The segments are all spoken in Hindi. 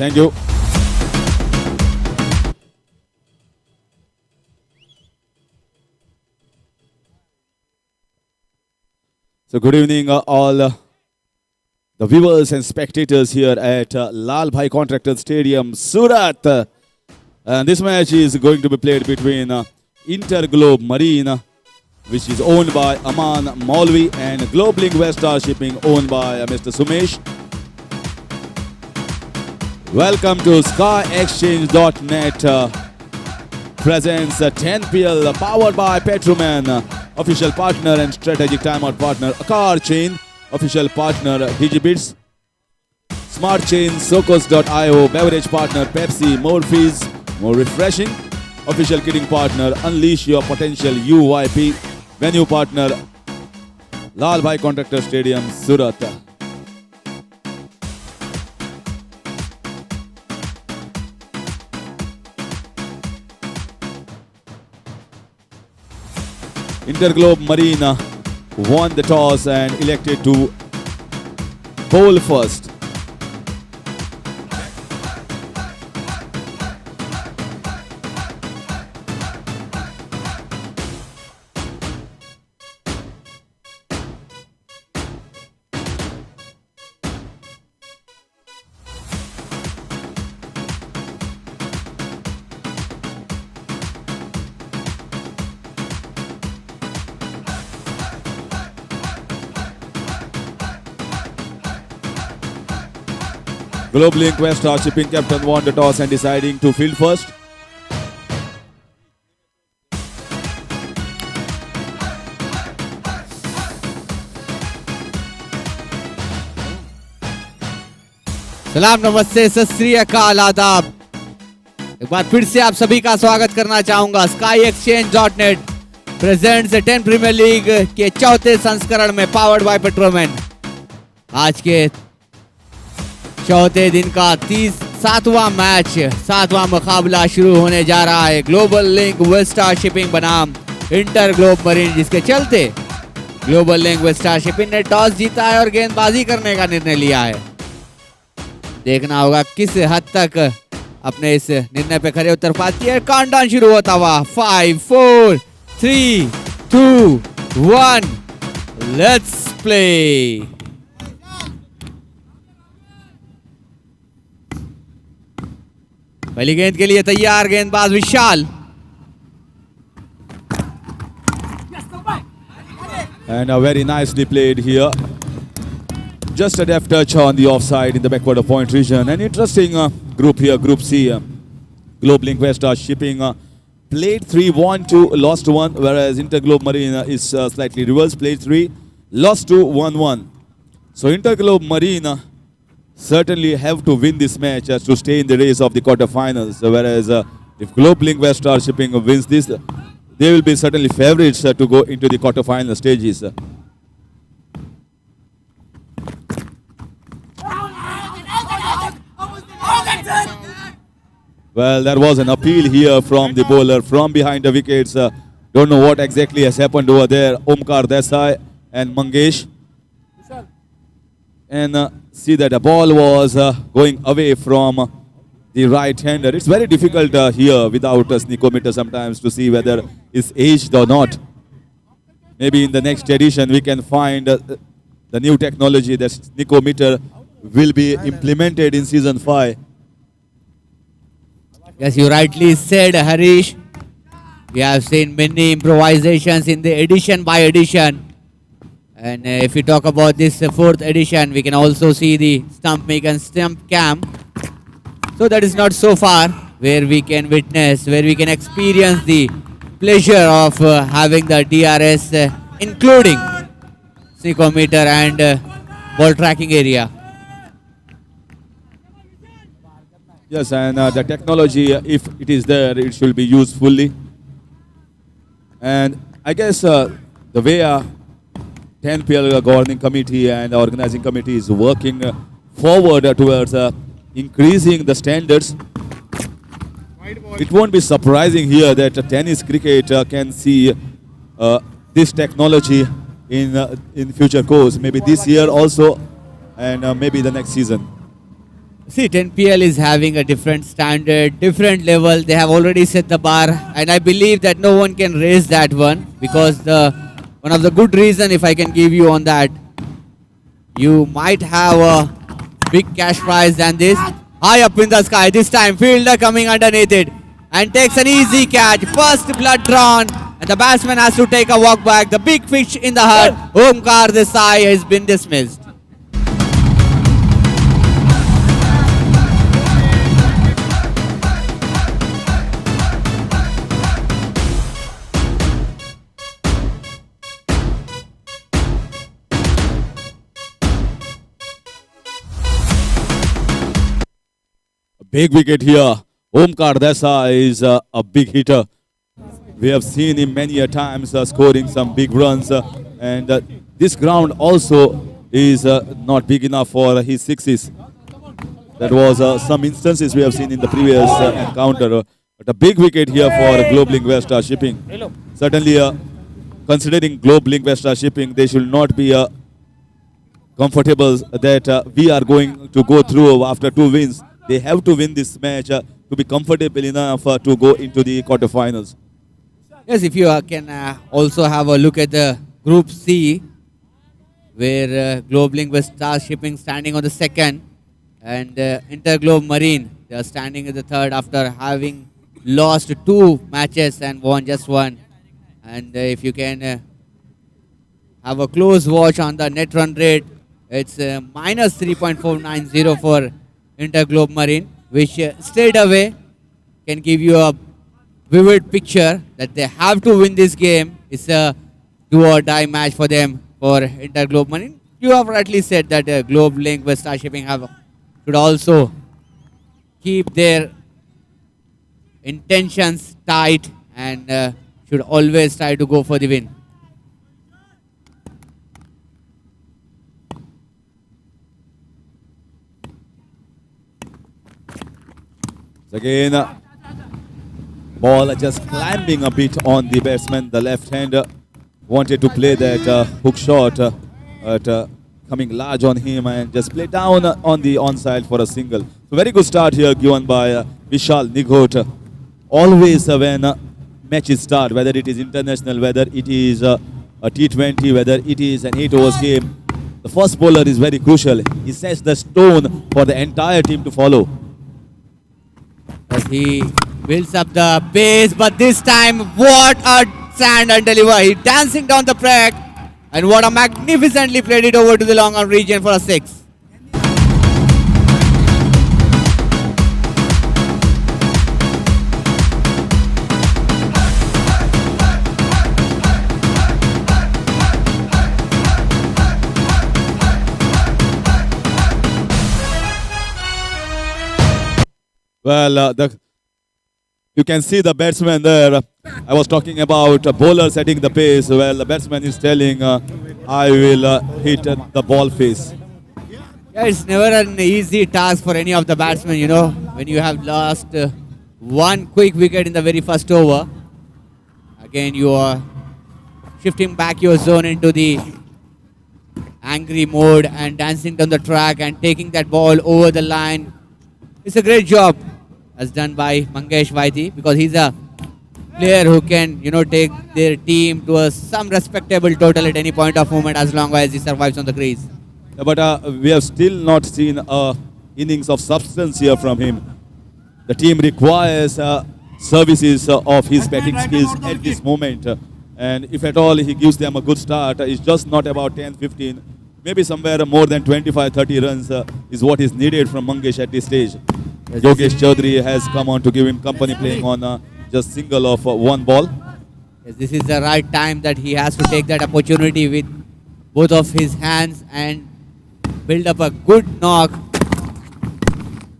Thank you. So good evening all the viewers and spectators here at Lal Bhai Contractor Stadium, Surat. And this match is going to be played between Interglobe Marine, which is owned by Aman Maulvi, and Globelink Westar Shipping, owned by Mr. Sumesh. Welcome to SkyExchange.net presents 10PL powered by Petroman, official partner and strategic timeout partner Car Chain, official partner Digibits, Smart Chain, Sokos.io, beverage partner Pepsi, more fees, more refreshing, official kidding partner Unleash Your Potential UYP, venue partner Lal Bhai Contractor Stadium, Surat. Interglobe Marine won the toss and elected to bowl first. Globelink Westar Shipping captain won the toss and deciding to field first. सलाम, नमस्ते, सत श्री अकाल, आदाब। एक बार फिर से आप सभी का स्वागत करना चाहूंगा। SkyExchange.net प्रेजेंट्स 10 प्रीमियर लीग के चौथे संस्करण में पावर्ड बाय पेट्रोमैन। आज के चौथे दिन का 7वां मैच, 7वां मुकाबला शुरू होने जा रहा है। ग्लोबल लिंक वेस्टार शिपिंग बनाम इंटर ग्लोब मरीन, जिसके चलते ग्लोबल लिंक वेस्टार शिपिंग ने टॉस जीता है और गेंदबाजी करने का निर्णय लिया है। देखना होगा किस हद तक अपने इस निर्णय पे खरे उतर पाती है। काउंटडाउन शुरू होता हुआ 5 4 3 2 1 लेट्स प्ले। पहली गेंद के लिए तैयार गेंदबाज विशाल। And very nicely played here. Just a deft touch on the offside in the backward of point region. An interesting group here, Group C. Globelink Westar Shipping played 3, won 2, lost 1, whereas Interglobe Marine is slightly reversed, played 3, lost 2, won 1. So Interglobe Marine certainly have to win this match to stay in the race of the quarterfinals, whereas if Globelink Westar Shipping wins this, they will be certainly favorites to go into the quarterfinal stages. Well, there was an appeal here from the bowler from behind the wickets. Don't know what exactly has happened over there. Omkar Desai and Mangesh. And see that the ball was going away from the right-hander. It's very difficult here without a sneakometer sometimes to see whether it's aged or not. Maybe in the next edition we can find the new technology that sneakometer will be implemented in season 5. Yes, you rightly said, Harish. We have seen many improvisations in the edition by edition. And if we talk about this 4th edition, we can also see the stump make and stump cam. So that is not so far where we can witness, where we can experience the pleasure of having the DRS, including sneakometer and ball tracking area. Yes, and the technology, if it is there, it should be used fully. And I guess the way 10PL governing committee and organizing committee is working forward towards increasing the standards, it won't be surprising here that tennis cricket can see this technology in future course, maybe this year also, and maybe the next season. See, 10PL is having a different standard, different level. They have already set the bar, and I believe that no one can raise that one because one of the good reason, if I can give you on that, you might have a big cash prize than this. High up in the sky, this time fielder coming underneath it and takes an easy catch. First blood drawn, and the batsman has to take a walk back. The big fish in the hut, Omkar Desai, has been dismissed. Big wicket here. Omkar Desai is a big hitter. We have seen him many a times scoring some big runs, and this ground also is not big enough for his sixes. That was some instances we have seen in the previous encounter. But a big wicket here for Globe Link Vestas Shipping. Certainly, considering Globe Link Vestas Shipping, they should not be comfortable that we are going to go through after 2 wins. They have to win this match to be comfortable enough to go into the quarterfinals. Yes, if you can also have a look at the Group C, where Globe Link Vestas Shipping standing on the second, and Interglobe Marine, they are standing at the third after having lost 2 matches and won just 1. And if you can have a close watch on the net run rate, it's minus 3.490 for Interglobe Marine, which straight away can give you a vivid picture that they have to win this game. It's a do or die match for them, for Interglobe Marine. You have rightly said that Globe Link Vestas Shipping should also keep their intentions tight and should always try to go for the win. Again, ball just climbing a bit on the batsman. The left-hander wanted to play that hook shot, but coming large on him and just play down on the onside for a single. So very good start here given by Vishal Nighot. Always when matches start, whether it is international, whether it is a T20, whether it is an 8 overs game, the first bowler is very crucial. He sets the stone for the entire team to follow. As he builds up the pace, but this time, what a stand and deliver. He dancing down the track, and what a magnificently played it over to the long on region for a 6. Well, you can see the batsman there. I was talking about a bowler setting the pace. Well, the batsman is telling, I will hit the ball face. Yeah, it's never an easy task for any of the batsmen, you know, when you have lost 1 quick wicket in the very first over. Again, you are shifting back your zone into the angry mode and dancing down the track and taking that ball over the line. It's a great job as done by Mangesh Vaiti, because he's a player who can, you know, take their team to some respectable total at any point of moment as long as he survives on the crease. Yeah, but we have still not seen innings of substance here from him. The team requires services of his batting skills at this moment. And if at all he gives them a good start, it's just not about 10, 15. Maybe somewhere more than 25, 30 runs is what is needed from Mangesh at this stage. Yes, Yogesh Chaudhary has come on to give him company playing on just single of 1 ball. Yes, this is the right time that he has to take that opportunity with both of his hands and build up a good knock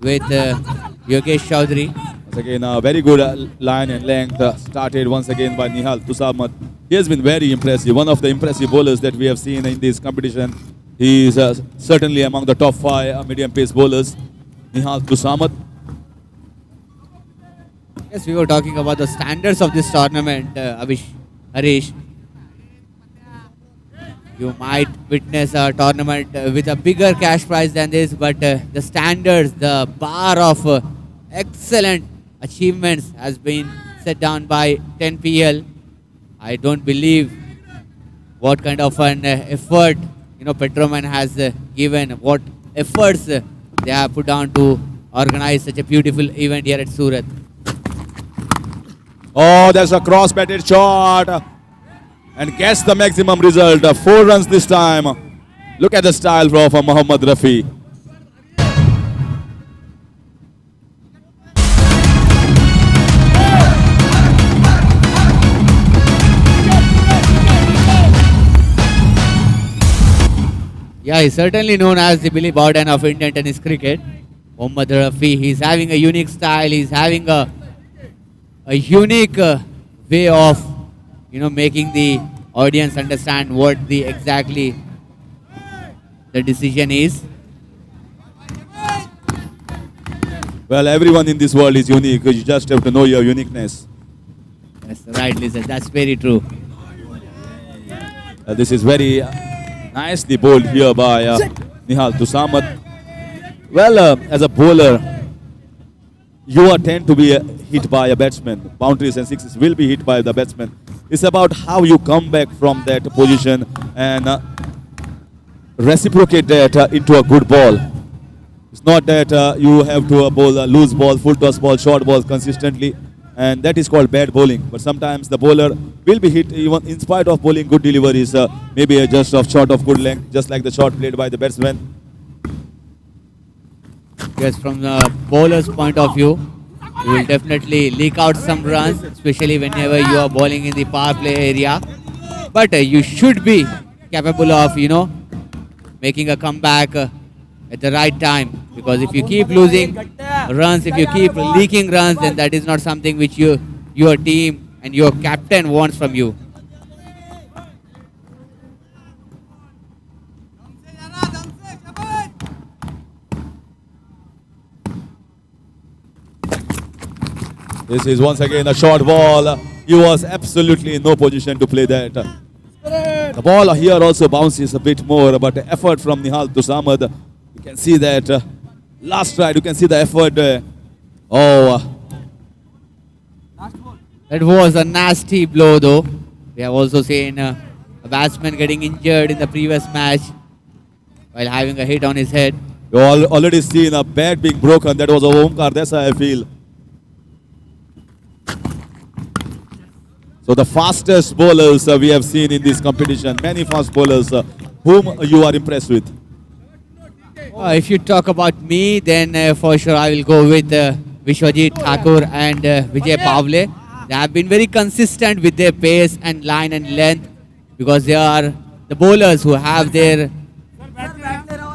with Yogesh Chaudhary. Once again, a very good line and length started once again by Nihal Tusamat. He has been very impressive. One of the impressive bowlers that we have seen in this competition. He is certainly among the top 5 medium pace bowlers. Nihal Tusamat. Yes, we were talking about the standards of this tournament, Harish. you might witness a tournament with a bigger cash prize than this, but the standards, the bar of excellent achievements has been set down by 10PL. I don't believe what kind of an effort Petroman has given, what efforts they have put down to organize such a beautiful event here at Surat. Oh, there's a cross-batted shot. And gets the maximum result. 4 runs this time. Look at the style of Mohammad Rafi. Yeah, he's certainly known as the Billy Bowden of Indian tennis cricket. Mohammad Rafi, he's having a unique style. He's having a unique way of making the audience understand what the exactly the decision is. Well, everyone in this world is unique. You just have to know your uniqueness. That's right, listen. That's very true. This is very nicely bowled here by Nihal Tusamat. Well, as a bowler, you tend to be hit by a batsman. Boundaries and sixes will be hit by the batsman. It's about how you come back from that position and reciprocate that into a good ball. It's not that you have to bowl a loose ball, full toss ball, short balls consistently, and that is called bad bowling. But sometimes the bowler will be hit even in spite of bowling good deliveries, maybe just of shot of good length, just like the shot played by the batsman. Yes, from the bowler's point of view, you will definitely leak out some runs, especially whenever you are bowling in the power play area. But you should be capable of, making a comeback at the right time. Because if you keep losing runs, if you keep leaking runs, then that is not something which your team and your captain wants from you. This is once again a short ball. He was absolutely in no position to play that. The ball here also bounces a bit more, but the effort from Nihal Tusamad, you can see that last stride, you can see the effort. That was a nasty blow though. We have also seen a batsman getting injured in the previous match while having a hit on his head. You already seen a bat being broken. That was a Omkar Desai, I feel. So the fastest bowlers we have seen in this competition, many fast bowlers whom you are impressed with. If you talk about me, then for sure I will go with Vishwajit Thakur and Vijay Pavle. They have been very consistent with their pace and line and length because they are the bowlers who have their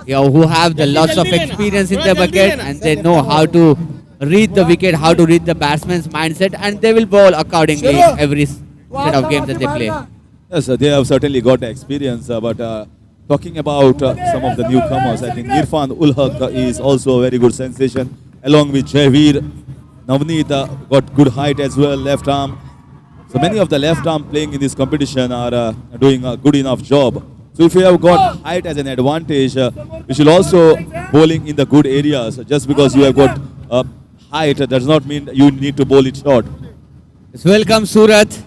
who have the lots of experience in their bucket and they know how to read the wicket, how to read the batsman's mindset, and they will bowl accordingly every set of games that they play. Yes, they have certainly got experience, but talking about some of the newcomers, I think Irfan Ul Haq is also a very good sensation, along with Jahveer. Navneet got good height as well, left arm. So many of the left arm playing in this competition are doing a good enough job. So if you have got height as an advantage, you should also bowling in the good areas. Just because you have got height does not mean you need to bowl it short. Yes, welcome Surat.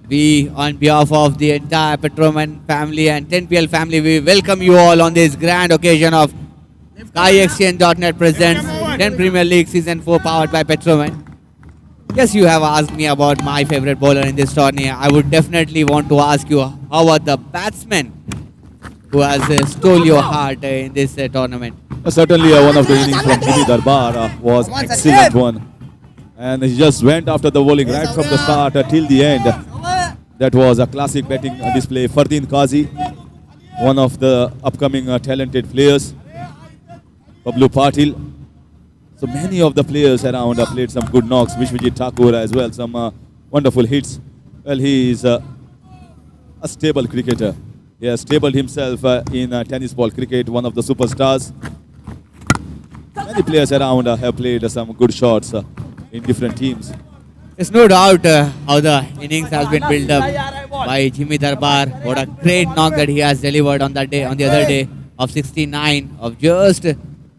We, on behalf of the entire Petroman family and 10PL family, we welcome you all on this grand occasion of SkyExchange.net presents 10 Premier League Season 4 powered by Petroman. Yes, you have asked me about my favorite bowler in this tournament. I would definitely want to ask you, how about the batsman who has stole your heart in this tournament? Certainly one of the innings from Jimmy Darbar was an excellent one. And he just went after the bowling right from the start till the end. That was a classic batting display. Fardeen Qazi, one of the upcoming talented players. Pablu Patil. So many of the players around played some good knocks. Vishwajit Thakur as well, some wonderful hits. Well, he is a stable cricketer. He has stabled himself in tennis ball cricket, one of the superstars. Many players around have played some good shots in different teams. There's no doubt how the innings has been built up by Jimmy Darbar. What a great knock that he has delivered on that day, on the other day of 69 of just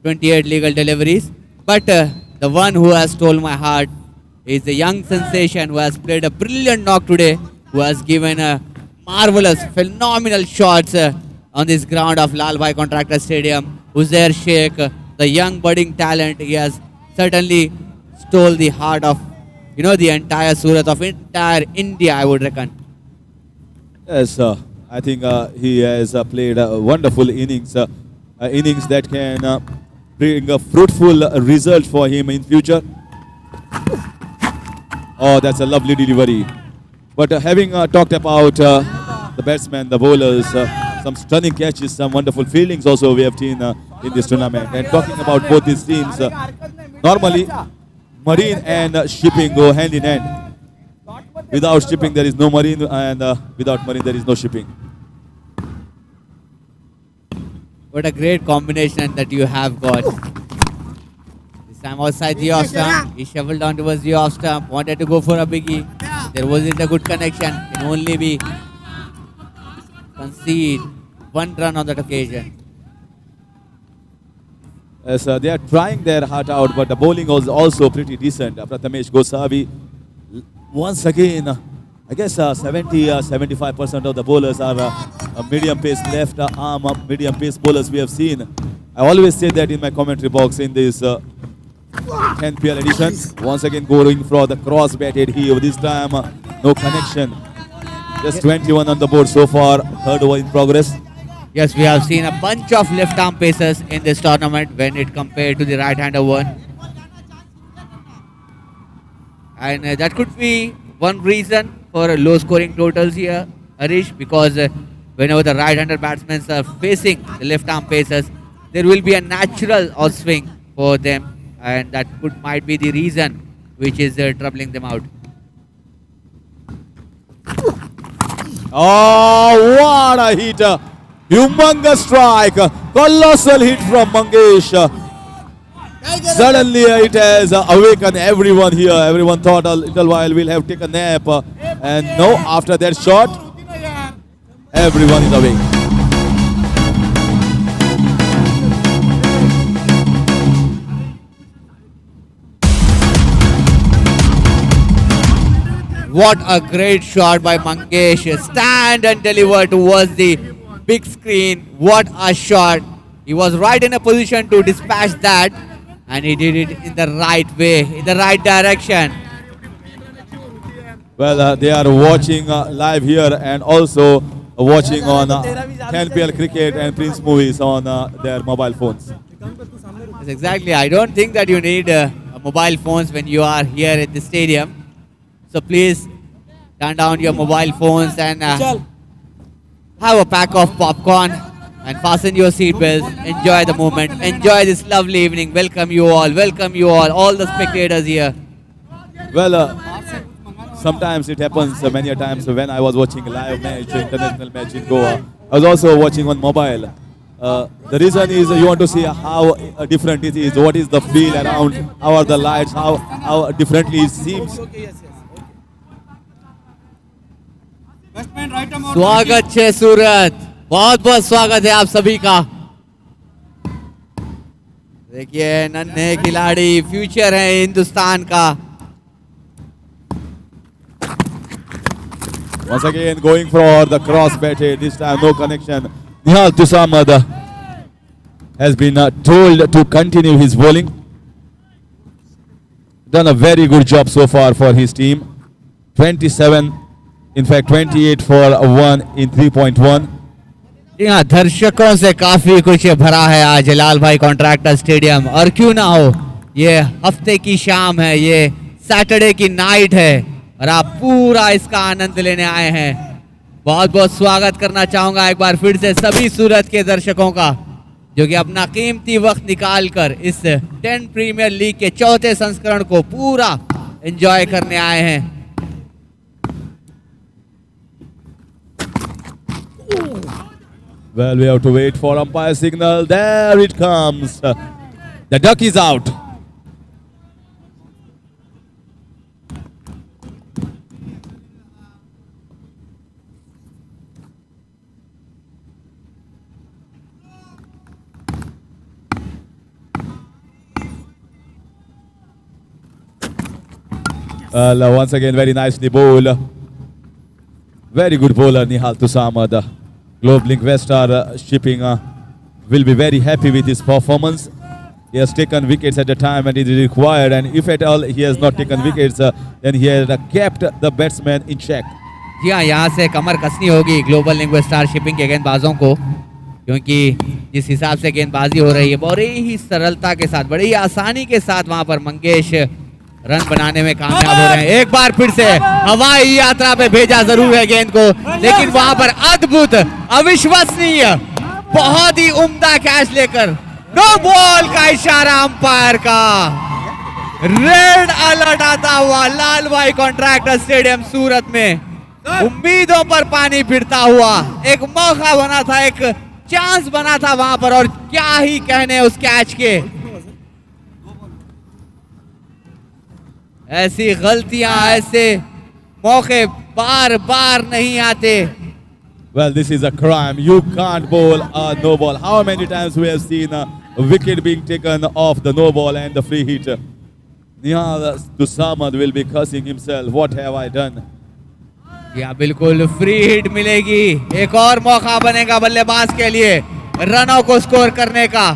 28 legal deliveries. But the one who has stole my heart is the young sensation who has played a brilliant knock today, who has given a marvelous, phenomenal shots on this ground of Lal Bhai Contractor Stadium. Uzair Sheikh, the young budding talent, he has certainly stole the heart of, you know, the entire Surat, of entire India, I would reckon. Yes, I think he has played a wonderful innings, innings that can bring a fruitful result for him in future. Oh, that's a lovely delivery. But having talked about the batsmen, the bowlers, some stunning catches, some wonderful fieldings also we have seen in this tournament. And talking about both these teams, normally marine and shipping go hand in hand. Without shipping there is no marine, and without marine there is no shipping. What a great combination that you have got. This time outside the off stump, he shuffled down towards the off stump, wanted to go for a biggie. There wasn't a good connection, can only be concede one run on that occasion. Yes, they are trying their heart out, but the bowling was also pretty decent. Prathamesh Gosavi, once again, I guess 75% of the bowlers are medium pace left arm, medium pace bowlers we have seen. I always say that in my commentary box in this 10th PL edition. Once again going for the cross batted here. This time no connection. Just 21 on the board so far. Third over in progress. Yes, we have seen a bunch of left arm pacers in this tournament when it compared to the right hander one. And that could be one reason for low scoring totals here, Harish, because whenever the right hander batsmen are facing the left arm pacers, there will be a natural outswing for them, and that might be the reason which is troubling them out. Oh, what a hit! Humongous strike! Colossal hit from Mangesh. Suddenly it has awakened everyone here. Everyone thought a little while we'll have taken a nap. And no, after that shot, everyone is awake. What a great shot by Mangesh. Stand and deliver towards the big screen. What a shot. He was right in a position to dispatch that, and he did it in the right way, in the right direction. Well, they are watching live here and also watching on 10PL Cricket and Prince movies on their mobile phones. Yes, exactly. I don't think that you need mobile phones when you are here at the stadium. So please turn down your mobile phones and have a pack of popcorn and fasten your seatbelts. Enjoy the moment. Enjoy this lovely evening. Welcome you all all the spectators here. Well, sometimes it happens many a times when I was watching a live match, international match in Goa. I was also watching on mobile. The reason is you want to see how different it is, what is the feel around, how are the lights, how differently it seems. स्वागत है सूरत, बहुत बहुत स्वागत है आप सभी का. देखिए नन्हे खिलाड़ी, फ्यूचर है हिंदुस्तान का. Once again going for the cross batted, this time no connection. Nihal Tusamad has been told to continue his bowling. Done a very good job so far for his team. 27, in fact 28 for 1 in 3.1. जी हाँ, दर्शकों से काफी कुछ भरा है आज लाल भाई कॉन्ट्रैक्टर स्टेडियम. और क्यों ना हो, ये हफ्ते की शाम है, ये सैटरडे की नाइट है और आप पूरा इसका आनंद लेने आए हैं. बहुत बहुत स्वागत करना चाहूंगा एक बार फिर से सभी सूरत के दर्शकों का, जो कि अपना कीमती वक्त निकाल कर इस 10 प्रीमियर लीग के चौथे संस्करण को पूरा एंजॉय करने आए हैं. Well, we have to wait for umpire signal. There it comes. The duck is out. Well, once again, very nicely bowled. Very good bowler, Nihal Tusamad. Globe Link Westar Shipping will be very happy with his performance. He has taken wickets at the time when it is required, and if at all he has not taken wickets, then he has kept the batsman in check. जी हाँ, यहाँ से कमर कसनी होगी ग्लोबल लिंक स्टार शिपिंग के गेंदबाजों को, क्योंकि जिस हिसाब से गेंदबाजी हो रही है बड़ी ही सरलता के साथ, बड़ी आसानी के साथ वहां पर मंगेश रन बनाने में कामयाब हो रहे हैं। एक बार फिर से हवाई यात्रा पे भेजा जरूर है गेंद को, लेकिन वहां पर अद्भुत, अविश्वसनीय, बहुत ही उम्दा कैच लेकर नो बॉल का इशारा अंपायर का। रेड अलर्ट आता हुआ लाल भाई कॉन्ट्रैक्टर स्टेडियम सूरत में, उम्मीदों पर पानी फिरता हुआ एक मौका बना था, एक चांस बना था वहां पर, और क्या ही कहने उस कैच के। ऐसी गलतियां, ऐसे मौके बार बार नहीं आते। Well, this is a crime. You can't bowl a no ball. How many times we have seen a wicket being taken off the no ball and the free hit? Nihal Tusamad will be cursing himself. What have I done? या बिल्कुल फ्री हिट मिलेगी, एक और मौका बनेगा बल्लेबाज के लिए रनों को स्कोर करने का।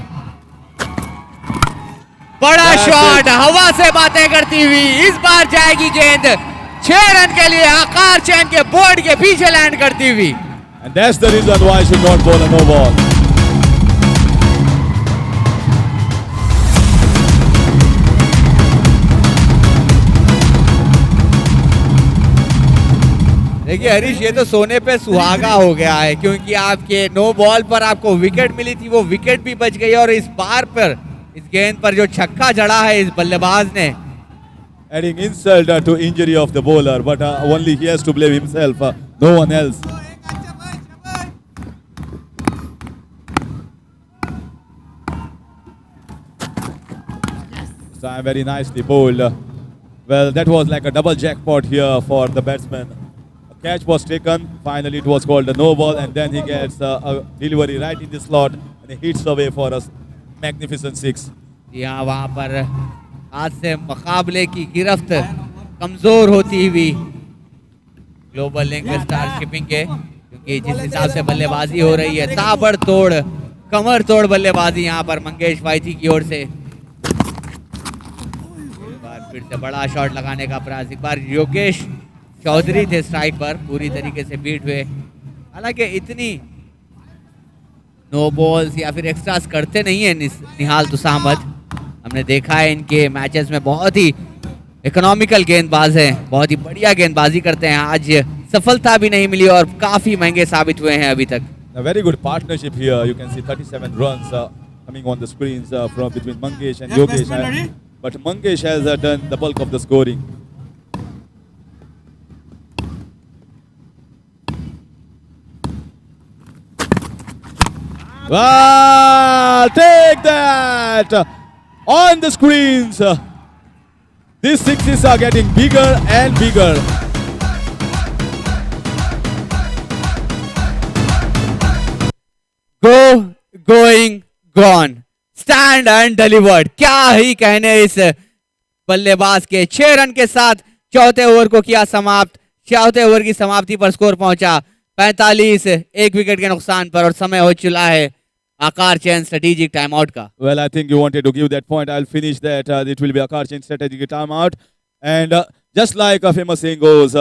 बड़ा शॉट हवा से बातें करती हुई, इस बार जाएगी गेंद 6 रन के लिए आकार चैन के बोर्ड के पीछे लैंड करती हुई। And that's the reason why I should not bowl a no ball. देखिए हरीश, ये तो सोने पे सुहागा हो गया है, क्योंकि आपके नो बॉल पर आपको विकेट मिली थी, वो विकेट भी बच गई, और इस बार पर इस गेंद पर जो छक्का जड़ा है इस बल्लेबाज ने, Adding insult to injury of the bowler, but only he has to blame himself, no one else. So very nicely bowled. Well, that was like a double jackpot here for the batsman. A catch was taken. Finally, it was called a no ball, and then he gets a delivery right in the slot, and he hits away for a magnificent 6. यहाँ वहां पर आज से मुकाबले की गिरफ्त कमजोर होती हुई ग्लोबल लिंक स्टार शिपिंग के, क्योंकि जिस हिसाब से बल्लेबाजी हो रही है, ताबड़तोड़ कमर तोड़ बल्लेबाजी यहाँ पर मंगेश वाइथी की ओर से। फिर से बड़ा शॉट लगाने का प्रयास, एक बार योगेश चौधरी थे स्ट्राइक पर, पूरी तरीके से बीट हुए। हालांकि इतनी नो बॉल्स या फिर एक्स्ट्रास करते नहीं है निहाल तुसामद, हमने देखा है इनके मैचेस में बहुत ही इकोनॉमिकल गेंदबाज हैं, बहुत ही बढ़िया गेंदबाजी करते हैं। आज सफलता भी नहीं मिली और काफी महंगे साबित हुए हैं अभी तक। A very good partnership here. You can see 37 runs coming on the screens from between Mangesh and Yogesh. But Mangesh has done the bulk of the scoring. Well, take that on the screens. These sixes are getting bigger and bigger. Going gone, stand and delivered. क्या ही कहने इस बल्लेबाज के। 6 रन के साथ चौथे ओवर को किया समाप्त। चौथे ओवर की समाप्ति पर स्कोर पहुंचा 45, 1 विकेट के नुकसान पर, और समय हो चुका है आकार चैन स्ट्रेटेजिक टाइम आउट का। Well, I think you wanted to give that point. I'll finish that. It will be a Akar Chand strategic time out. And just like a famous saying goes,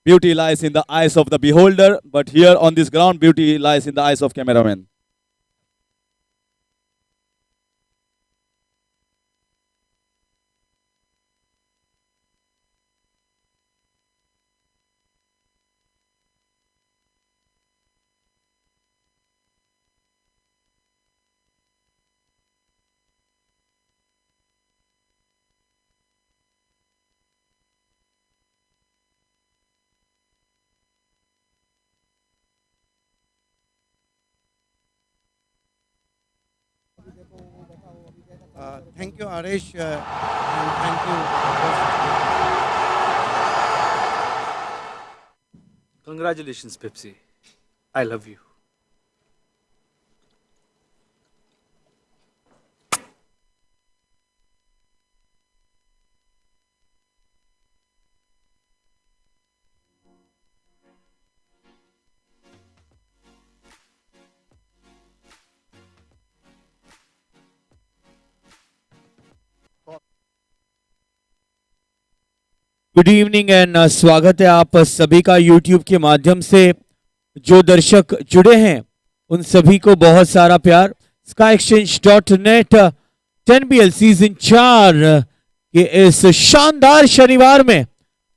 beauty lies in the eyes of the beholder. But here on this ground, beauty lies in the eyes of cameraman. Thank you, Arish, and thank you. Congratulations, Pepsi. I love you. Good evening and स्वागत है आप सभी का YouTube के माध्यम से। जो दर्शक जुड़े हैं उन सभी को बहुत सारा प्यार। SkyExchange.net 10BL सीजन 4 के इस शानदार शनिवार में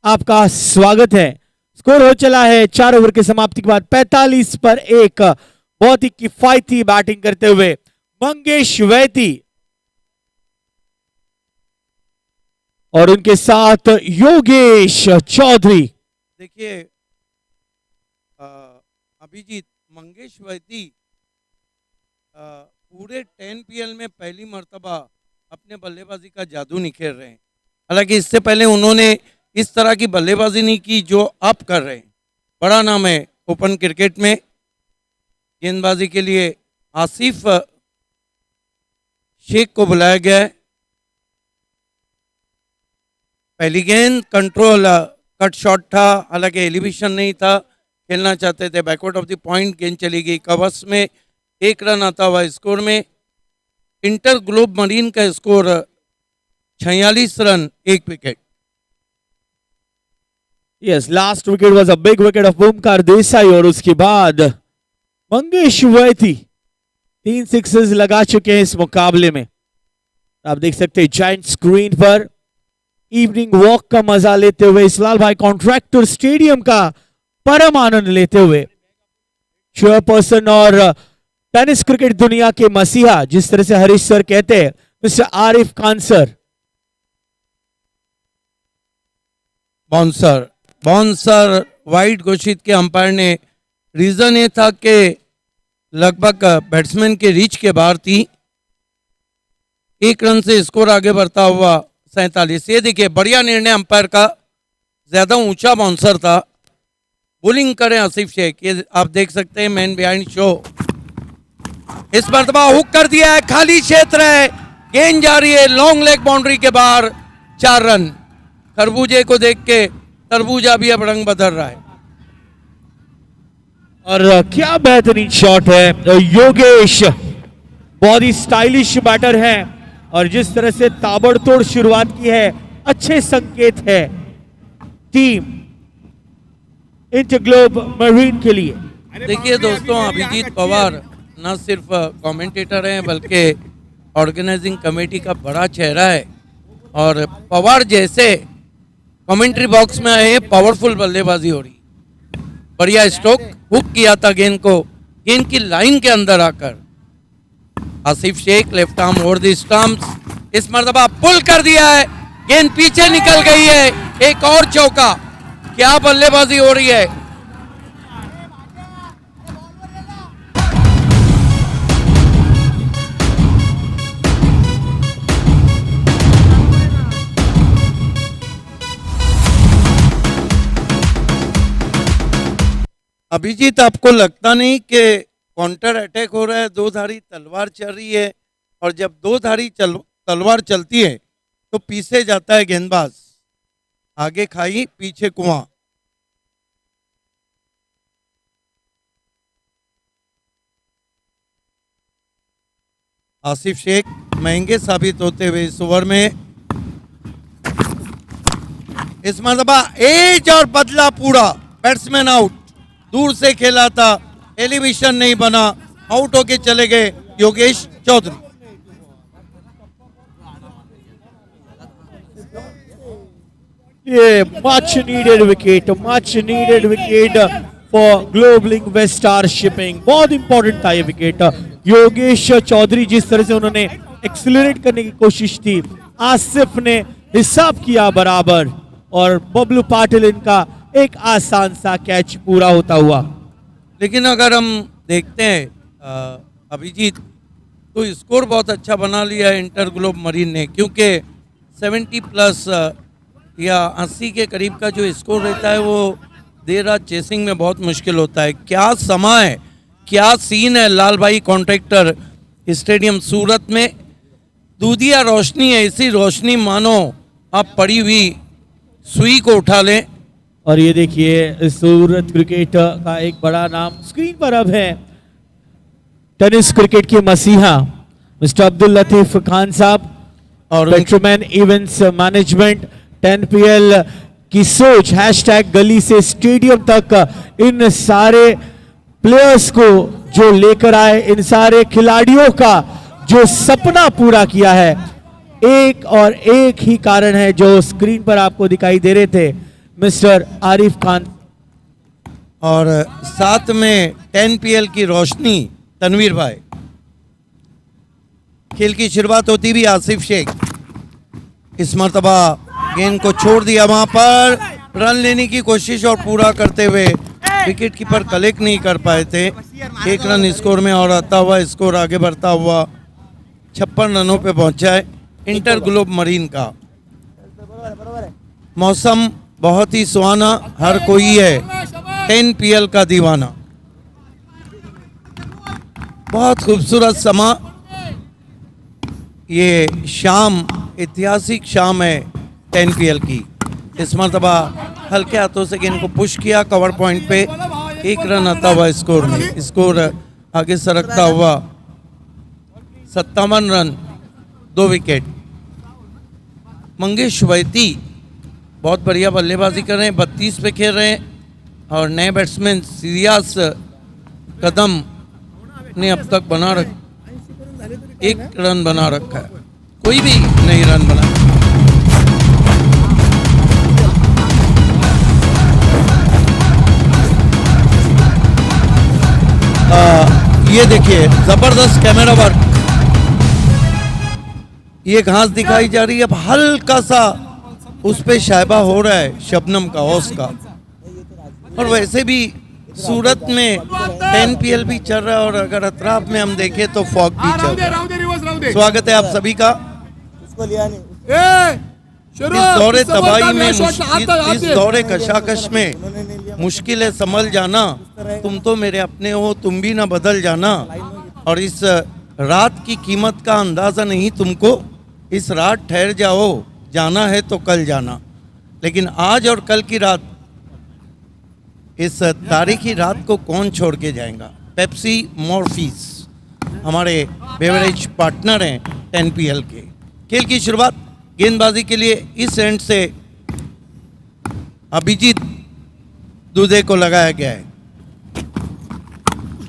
आपका स्वागत है। स्कोर हो चला है 4 ओवर के समाप्ति के बाद 45 पर 1। बहुत ही किफायती बैटिंग करते हुए मंगेश वैती और उनके साथ योगेश चौधरी। देखिए अभिजीत, मंगेश वैती पूरे 10 PL में पहली मर्तबा अपने बल्लेबाजी का जादू निखेर रहे हैं। हालांकि इससे पहले उन्होंने इस तरह की बल्लेबाजी नहीं की जो अब कर रहे हैं। बड़ा नाम है ओपन क्रिकेट में। गेंदबाजी के लिए आसिफ शेख को बुलाया गया है। पहली गेंद कंट्रोल कट शॉट था, हालांकि एलिवेशन नहीं था, खेलना चाहते थे बैकवर्ड ऑफ द पॉइंट। गेंद चली गई कवर्स में, 1 रन आता हुआ स्कोर में। इंटर ग्लोब मरीन का score 46 run 1 wicket. Yes, last wicket was a big wicket of Omkar Desai और उसके बाद मंगेश वैती 3 सिक्सेस लगा चुके हैं इस मुकाबले में। आप देख सकते हैं जायंट स्क्रीन पर इवनिंग वॉक का मजा लेते हुए इसलाल भाई कॉन्ट्रैक्टर स्टेडियम का परम आनंद लेते हुए चेयरपर्सन और टेनिस क्रिकेट दुनिया के मसीहा जिस तरह से हरीश सर कहते हैं, mister Arif Khan sir. Bouncer wide घोषित के अंपायर ने। रीजन ये था कि लगभग बैट्समैन के रीच के बाहर थी। 1 रन से स्कोर आगे बढ़ता हुआ 47। ये देखिए बढ़िया निर्णय अंपायर का, ज्यादा ऊंचा बाउंसर था। बॉलिंग करें आसिफ शेख, ये आप देख सकते हैं मैन बिहाइंड शो। इस मरतबा हुक कर दिया है, खाली क्षेत्र है, गेंद जा रही है लॉन्ग लेग बाउंड्री के बाहर। 4 रन। खरबूजे को देख के तरबूजा भी अब रंग बदल रहा है। और क्या बेहतरीन शॉट है। योगेश बहुत ही स्टाइलिश बैटर है और जिस तरह से ताबड़तोड़ शुरुआत की है, अच्छे संकेत है टीम इंटरग्लोब मरीन के लिए। देखिए दोस्तों, अभिजीत पवार न सिर्फ कमेंटेटर हैं बल्कि ऑर्गेनाइजिंग कमेटी का बड़ा चेहरा है। और पवार जैसे कमेंट्री बॉक्स में आए, पावरफुल बल्लेबाजी हो रही। बढ़िया स्ट्रोक, हुक किया था गेंद को, गेंद की लाइन के अंदर आकर। Asif Shaikh left arm over the stumps. इस मर्तबा पुल कर दिया है, गेंद पीछे निकल गई है। एक और चौका। क्या बल्लेबाजी हो रही है। अभिजीत, आपको लगता नहीं कि काउंटर अटैक हो रहा है? 2 धारी तलवार चल रही है और जब 2 धारी तलवार चलती है तो पीछे जाता है गेंदबाज। आगे खाई पीछे कुआं। आसिफ शेख महंगे साबित होते हुए इस ओवर में। इस मरतबा एज और बदला पूरा। बैट्समैन आउट, दूर से खेला था, एलिवेशन नहीं बना, आउट होके चले गए योगेश चौधरी। ये much needed wicket for Globe Link West Star Shipping। बहुत इंपॉर्टेंट था ये विकेट। योगेश चौधरी जिस तरह से उन्होंने एक्सीलरेट करने की कोशिश थी, आसिफ ने हिसाब किया बराबर और बबलू पाटिल इनका एक आसान सा कैच पूरा होता हुआ। लेकिन अगर हम देखते हैं अभिजीत, तो स्कोर बहुत अच्छा बना लिया है इंटर ग्लोब मरीन ने, क्योंकि 70+ या 80 के करीब का जो स्कोर रहता है वो देर रात चेसिंग में बहुत मुश्किल होता है। क्या समा है, क्या सीन है लाल भाई कॉन्ट्रैक्टर स्टेडियम सूरत में। दूधिया रोशनी है, इसी रोशनी मानो आप पड़ी हुई सुई को उठा लें। और ये देखिए सूरत क्रिकेट का एक बड़ा नाम स्क्रीन पर अब है, टेनिस क्रिकेट के मसीहा मिस्टर अब्दुल लतीफ खान साहब और पेट्रोमैन इवेंट्स मैनेजमेंट 10PL की सोच, हैशटैग गली से स्टेडियम तक, इन सारे प्लेयर्स को जो लेकर आए, इन सारे खिलाड़ियों का जो सपना पूरा किया है, एक और एक ही कारण है जो स्क्रीन पर आपको दिखाई दे रहे थे, मिस्टर आरिफ खान। और साथ में 10 PL की रोशनी तनवीर भाई। खेल की शुरुआत होती भी आसिफ शेख, इस मर्तबा गेंद को छोड़ दिया, वहां पर रन लेने की कोशिश और पूरा करते हुए विकेट कीपर कलेक्ट नहीं कर पाए थे। 1 रन स्कोर में और आता हुआ स्कोर आगे बढ़ता हुआ 56 रनों पे पहुंचा है इंटर ग्लोब मरीन का। मौसम बहुत ही सुहाना, हर कोई है 10 PL का दीवाना। बहुत खूबसूरत समा, ये शाम ऐतिहासिक शाम है 10 PL की। इस मरतबा हल्के हाथों से गेंद को पुश किया कवर पॉइंट पे, 1 रन आता हुआ स्कोर में, स्कोर आगे सरकता हुआ 57 रन, 2 विकेट। मंगेश वैती बहुत बढ़िया बल्लेबाजी कर रहे हैं, 32 पे खेल रहे हैं और नए बैट्समैन सिरियास कदम ने अब तक बना 1 रन बना रखा है, कोई भी नहीं रन बना। ये देखिए जबरदस्त कैमरा वर्क, ये घास दिखाई जा रही है, अब हल्का सा उस पे शायबा हो रहा है शबनम का, ओस का। और वैसे भी सूरत में 10 PL भी चल रहा है और अगर अतराफ में हम देखें तो फॉग भी चल रहा है। स्वागत है आप सभी का इस दौरे तबाही में, इस दौरे कशाकश में मुश्किल है संभल जाना। तुम तो मेरे अपने हो, तुम भी ना बदल जाना। और इस रात की कीमत का अंदाजा नहीं तुमको, इस रात ठहर जाओ, जाना है तो कल जाना। लेकिन आज और कल की रात, इस तारीखी रात को कौन छोड़ के जाएगा। पेप्सी मॉर्फीज हमारे बेवरेज पार्टनर हैं 10 PL के। खेल की शुरुआत गेंदबाजी के लिए इस एंड से अभिजीत दूधे को लगाया गया है।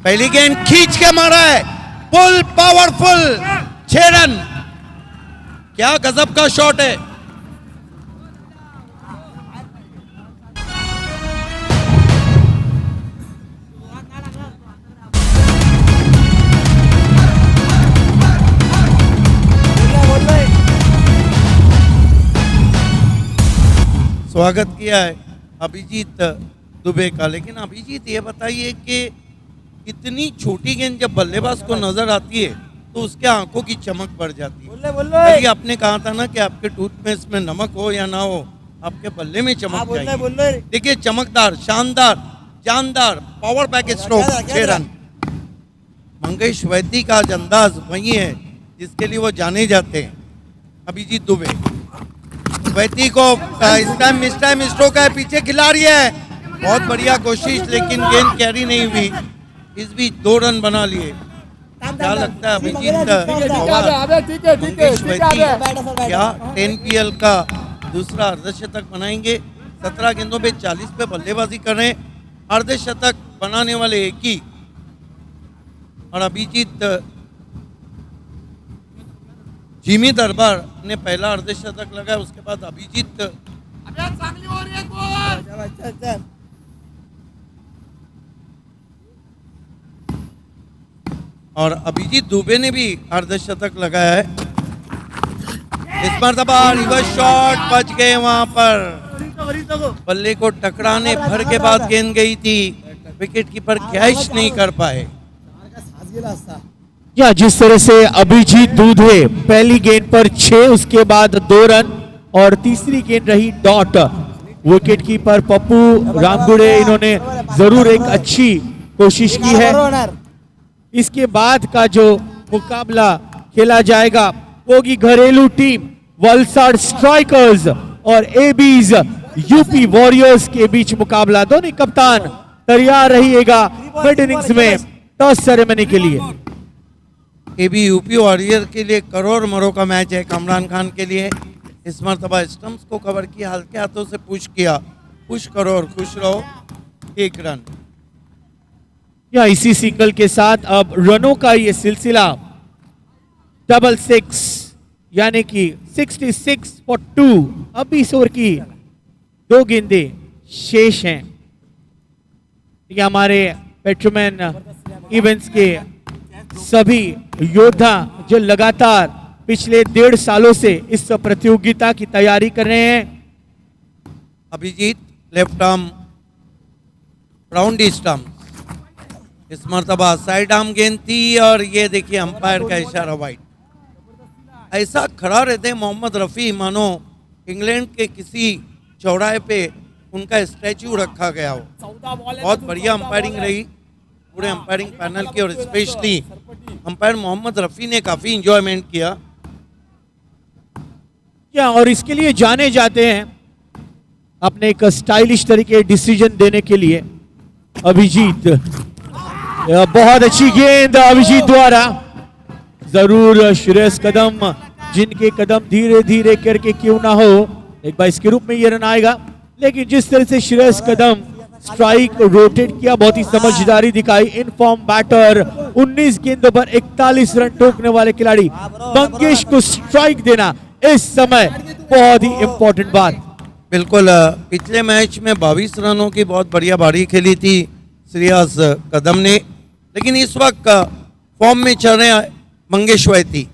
पहली गेंद खींच के मारा है, फुल पावरफुल, 6 रन। क्या गजब का शॉट है। स्वागत किया है अभिजीत दुबे का। लेकिन अभिजीत ये बताइए कि इतनी छोटी गेंद जब बल्लेबाज को नजर आती है तो उसके आंखों की चमक बढ़ जाती है। कभी आपने कहा था ना कि आपके टूथपेस्ट में नमक हो या ना हो, आपके बल्ले में चमक चाहिए। देखिए चमकदार, शानदार, जानदार, power pack stroke, 6 run. Mangesh Vaity का अंदाज वही है जिसके लिए वो जाने जाते हैं। अभिजीत दुबे, वैती को इस टाइम स्ट्रोक है, पीछे खिलाड़ी है, बहुत बढ़िया कोशिश, लेकिन गेंद कैरी नहीं हुई। इस बीच 2 रन बना लिए। क्या लगता है अभिजीत, मंगेश वैती क्या 10 PL का दूसरा अर्धशतक बनाएंगे? 17 गेंदों पे 40 पे बल्लेबाजी कर रहे हैं, अर्धशतक बनाने वाले एक ही। और अभिजीत, जिमी दरबार ने पहला अर्धशतक लगाया, उसके बाद अभिजीत। और अभिजीत दुबे ने भी अर्धशतक लगाया है। इस मरतबा रिवर्स शॉट, बच गए वहां पर, बल्ले को टकराने भर के बाद गेंद गई थी, विकेट कीपर कैच नहीं कर पाए। या जिस तरह से अभिजीत दूधे पहली गेंद पर 6, उसके बाद 2 रन और तीसरी गेंद रही डॉट। विकेट कीपर पप्पू रामगुड़े, इन्होंने जरूर एक अच्छी कोशिश की है। इसके बाद का जो मुकाबला खेला जाएगा होगी घरेलू टीम वलसाड स्ट्राइकर्स और एबीज यूपी वॉरियर्स के बीच मुकाबला। दोनों कप्तान तैयार रहिएगा मिड इनिंग्स में टॉस सेरेमनी के लिए। एबी यूपी वॉरियर के लिए करोड़ मरों का मैच है, कमरान खान के लिए इस मरतबा स्टम्प्स को कवर किया, हल्के हाथों से पुश किया, पुश करो और खुश रहो, 1 रन। या इसी सिंगल के साथ अब रनों का ये सिलसिला 66 यानी कि 66 for 2। अब इस ओवर की 2 गेंदे शेष हैं। ये हमारे पेट्रोमैन इवेंट्स के सभी योद्धा जो लगातार पिछले 1.5 सालों से इस प्रतियोगिता की तैयारी कर रहे हैं। Abhijeet left arm round stump, इस मरतबा साइड आर्म गेंद थी और ये देखिए अंपायर का इशारा वाइड। ऐसा खड़ा रहते मोहम्मद रफ़ी मानो इंग्लैंड के किसी चौराहे पे उनका स्टैचू रखा गया हो। बहुत बढ़िया अंपायरिंग रही पूरे अंपायरिंग पैनल की और स्पेशली अंपायर मोहम्मद रफ़ी ने काफ़ी इंजॉयमेंट किया। और इसके लिए जाने जाते हैं अपने एक स्टाइलिश तरीके डिसीजन देने के लिए। अभिजीत, बहुत अच्छी गेंद अभिजीत द्वारा। जरूर श्रेयस कदम, जिनके कदम धीरे धीरे करके क्यों ना हो एक बार इसके रूप में ये रन आएगा, लेकिन जिस तरह से श्रेयस कदम स्ट्राइक रोटेट किया, बहुत ही समझदारी दिखाई। इन फॉर्म बैटर, 19 गेंदों पर 41 रन ठोकने वाले खिलाड़ी मंगेश को स्ट्राइक देना इस समय बहुत ही इंपॉर्टेंट बात। बिल्कुल, पिछले मैच में 22 रनों की बहुत बढ़िया बारी खेली थी श्रेयस कदम ने, लेकिन इस वक्त फॉर्म में चल रहे हैं मंगेश वैती।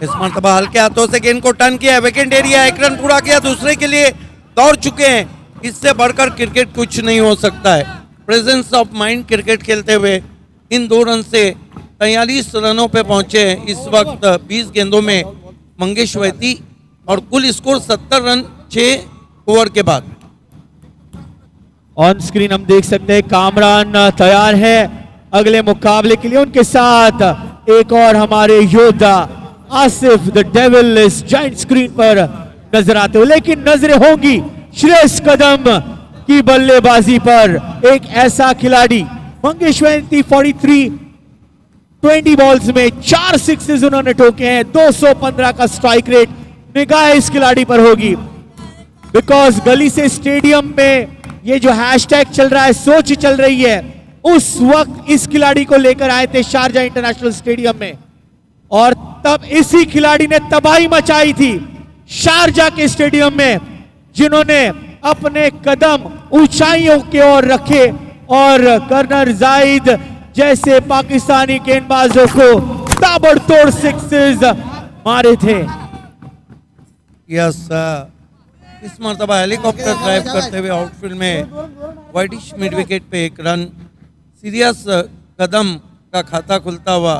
इस मरतबा हल्के हाथों से गेंद को टर्न किया, विकेट एरिया, 1 रन पूरा किया, दूसरे के लिए दौड़ चुके हैं। इससे बढ़कर क्रिकेट कुछ नहीं हो सकता है। प्रेजेंस ऑफ माइंड क्रिकेट खेलते हुए इन 2 रन से 43 रनों पे पहुंचे हैं इस वक्त 20 गेंदों में मंगेश वैती, और कुल स्कोर 70 रन 6 ओवर के बाद। ऑन स्क्रीन हम देख सकते हैं कामरान तैयार है अगले मुकाबले के लिए। उनके साथ एक और हमारे योद्धा आसिफ द डेविल इस जाइंट स्क्रीन पर नजर आते हुए, लेकिन नजरें होंगी श्रेयस कदम की बल्लेबाजी पर। एक ऐसा खिलाड़ी मंगेश वैती 43 20 बॉल्स में 4 सिक्सेस उन्होंने ठोके हैं, 215 का स्ट्राइक रेट। निगाह इस खिलाड़ी पर होगी बिकॉज गली से स्टेडियम में ये जो हैशटैग चल रहा है, सोच चल रही है, उस वक्त इस खिलाड़ी को लेकर आए थे शारजा इंटरनेशनल स्टेडियम में, और तब इसी खिलाड़ी ने तबाही मचाई थी शारजा के स्टेडियम में, जिन्होंने अपने कदम ऊंचाइयों की ओर रखे और कर्नल जाहिद जैसे पाकिस्तानी गेंदबाजों को ताबड़तोड़ सिक्सेस मारे थे। यस, इस मरतबा हेलीकॉप्टर ड्राइव करते हुए आउटफील्ड में वाइडिश मिड विकेट पे 1 रन। सीरियस कदम का खाता खुलता हुआ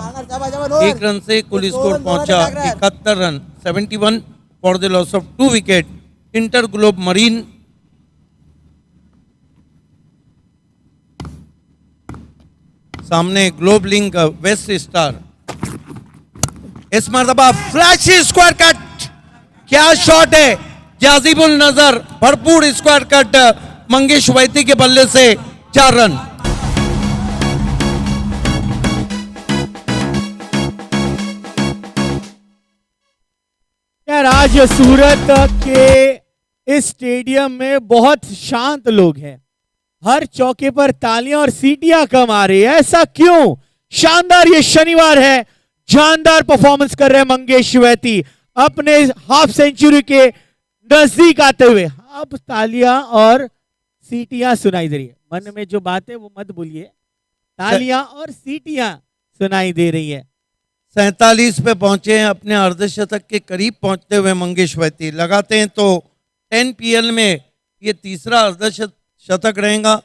1 रन से कुल स्कोर पहुंचा 71 run, 71 for the loss of 2 wicket. Inter Globe marine सामने ग्लोब लिंक वेस्ट स्टार। इस मरतबा फ्लैशी स्क्वायर कट, क्या शॉट है, जाजिबुल नजर, भरपूर स्क्वायर कट मंगेश वैती के बल्ले से 4 रन। यार आज सूरत के इस स्टेडियम में बहुत शांत लोग हैं, हर चौके पर तालियां और सीटियां कम आ रही है, ऐसा क्यों? शानदार ये शनिवार है, जानदार परफॉर्मेंस कर रहे हैं मंगेश वैती अपने हाफ सेंचुरी के नजदीक आते हुए। अब तालियां और सीटियां सुनाई दे रही है, मन में जो बात है वो मत भूलिए, तालियां और सीटियां सुनाई दे रही है। 47 पे पहुंचे हैं, अपने अर्धशतक के करीब पहुंचते हुए मंगेश वैती। लगाते हैं तो 10 PL में ये तीसरा अर्धशतक रहेगा,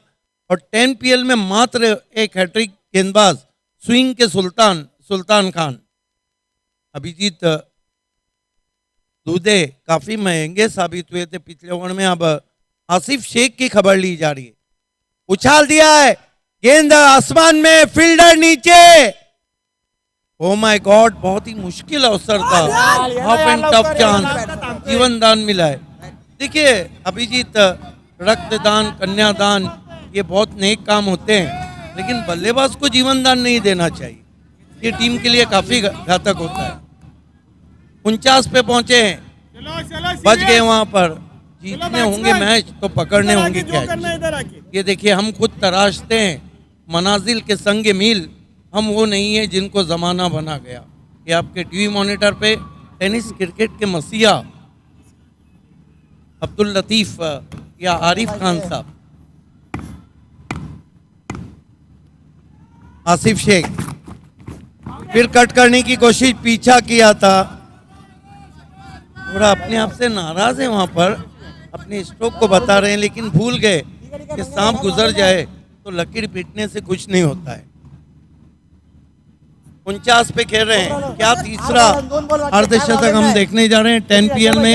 और 10 PL में मात्र एक हैट्रिक गेंदबाज स्विंग के सुल्तान खान। अभिजीत दूधे काफी महंगे साबित हुए थे पिछले ओवर में। अब आसिफ शेख की खबर ली जा रही है, उछाल दिया है, गेंद आसमान में, फील्डर नीचे। ओ माय गॉड, बहुत ही मुश्किल अवसर था, हाफ एंड टफ चांस, जीवन दान मिला है। देखिए अभिजीत, रक्तदान, कन्यादान ये बहुत नेक काम होते हैं, लेकिन बल्लेबाज को जीवन दान नहीं देना चाहिए, ये टीम के लिए काफी घातक होता है। 49 पे पहुंचे हैं, बच गए वहां पर। जीतने होंगे मैच तो पकड़ने होंगे कैच। ये देखिए, हम खुद तराशते हैं मनाजिल के संग मील, हम वो नहीं है जिनको जमाना बना गया। ये आपके टीवी मॉनिटर पे टेनिस क्रिकेट के मसीहा अब्दुल लतीफ या आरिफ खान साहब, आसिफ शेख फिर कट करने की कोशिश, पीछा किया था, थोड़ा अपने आप से नाराज है वहां पर, अपने स्ट्रोक को बता रहे हैं, लेकिन भूल गए कि सांप गुजर जाए तो लकीर पीटने से कुछ नहीं होता है। 49 पे खेल रहे हैं, क्या तीसरा अर्धशतक हम देखने जा रहे हैं 10 PL में।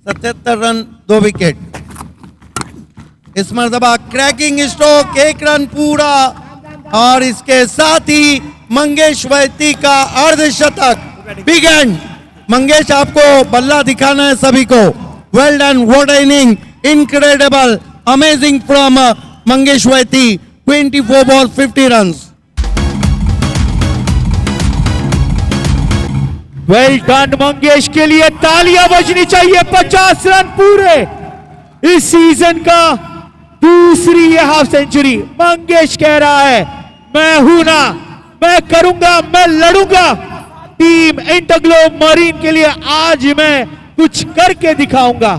77 रन 2 विकेट। इस मर्तबा क्रैकिंग स्ट्रोक, 1 रन पूरा, और इसके साथ ही मंगेश वैती का अर्धशतक। बिग एंड मंगेश, आपको बल्ला दिखाना है सभी को। Well done, what inning, incredible, amazing from Mangesh Vaiti. 24 ball 50 runs. Well done Mangesh के लिए तालियां बजनी चाहिए। 50 रन पूरे, इस सीजन का दूसरी ये हाफ सेंचुरी। मंगेश कह रहा है, मैं हूं ना, मैं करूंगा, मैं लड़ूंगा। टीम इंटरग्लोब मरीन के लिए आज मैं कुछ करके दिखाऊंगा।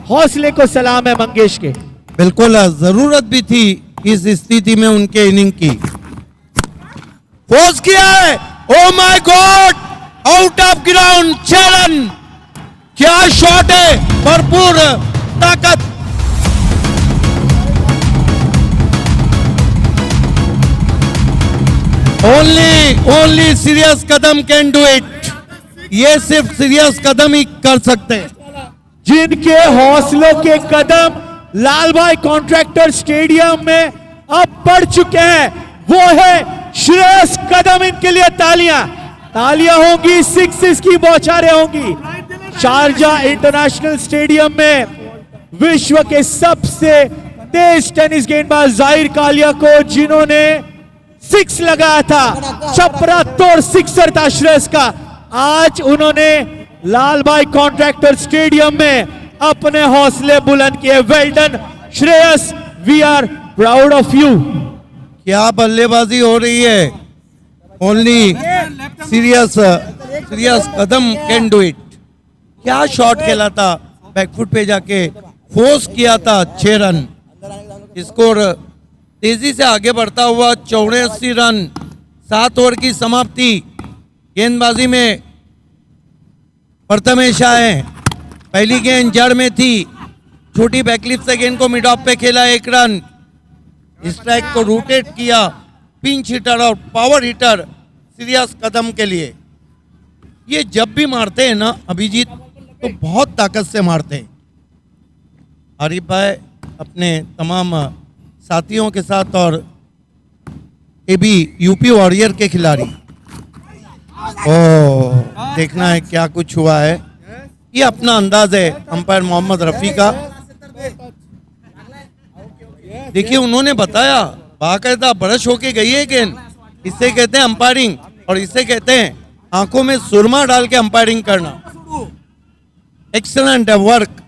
हौसले को सलाम है मंगेश के। बिल्कुल, जरूरत भी थी इस स्थिति में उनके इनिंग की। फोर्स किया है, oh my God, out of ground, 6 run. क्या शॉट है, भरपूर ताकत। ओनली सीरियस कदम कैन डू इट। ये सिर्फ सीरियस कदम ही कर सकते हैं। जिनके हौसलों के कदम लाल भाई कॉन्ट्रैक्टर स्टेडियम में अब पड़ चुके हैं, वो है श्रेयस कदम। इनके लिए तालियां होंगी, सिक्सेस की बौछारें होंगी। शारजा इंटरनेशनल स्टेडियम में विश्व के सबसे तेज टेनिस गेंदबाज जाहिर कालिया को, जिन्होंने 6 लगाया था, छपरा तोड़ सिक्सर था श्रेयस का, आज उन्होंने लाल भाई कॉन्ट्रैक्टर स्टेडियम में अपने हौसले बुलंद किए। Well done Shreyas, we are proud of you. क्या बल्लेबाजी हो रही है। ओनली सीरियस कदम कैन डू इट। क्या शॉट खेला था, बैकफुट पे जाके फोर्स किया था। 6 रन स्कोर तेजी से आगे बढ़ता हुआ 84 रन। 7 ओवर की समाप्ति। गेंदबाजी में प्रथमेश आए, पहली गेंद जड़ में थी, छोटी बैकलिप से गेंद को मिड ऑफ पे खेला, 1 रन। स्ट्राइक को रोटेट किया, पिंच हिटर और पावर हिटर सीरियस कदम के लिए। ये जब भी मारते हैं ना अभिजीत, तो बहुत ताकत से मारते हैं। आरिफ भाई अपने तमाम साथियों के साथ, और ये भी यूपी वॉरियर के खिलाड़ी। देखना है क्या कुछ हुआ है। ये अपना अंदाज है अंपायर मोहम्मद रफी का। देखिए, उन्होंने बताया, बाकायदा ब्रश होके गई है गेंद। इसे कहते हैं अंपायरिंग, और इसे कहते हैं आंखों में सुरमा डाल के अंपायरिंग करना। Excellent work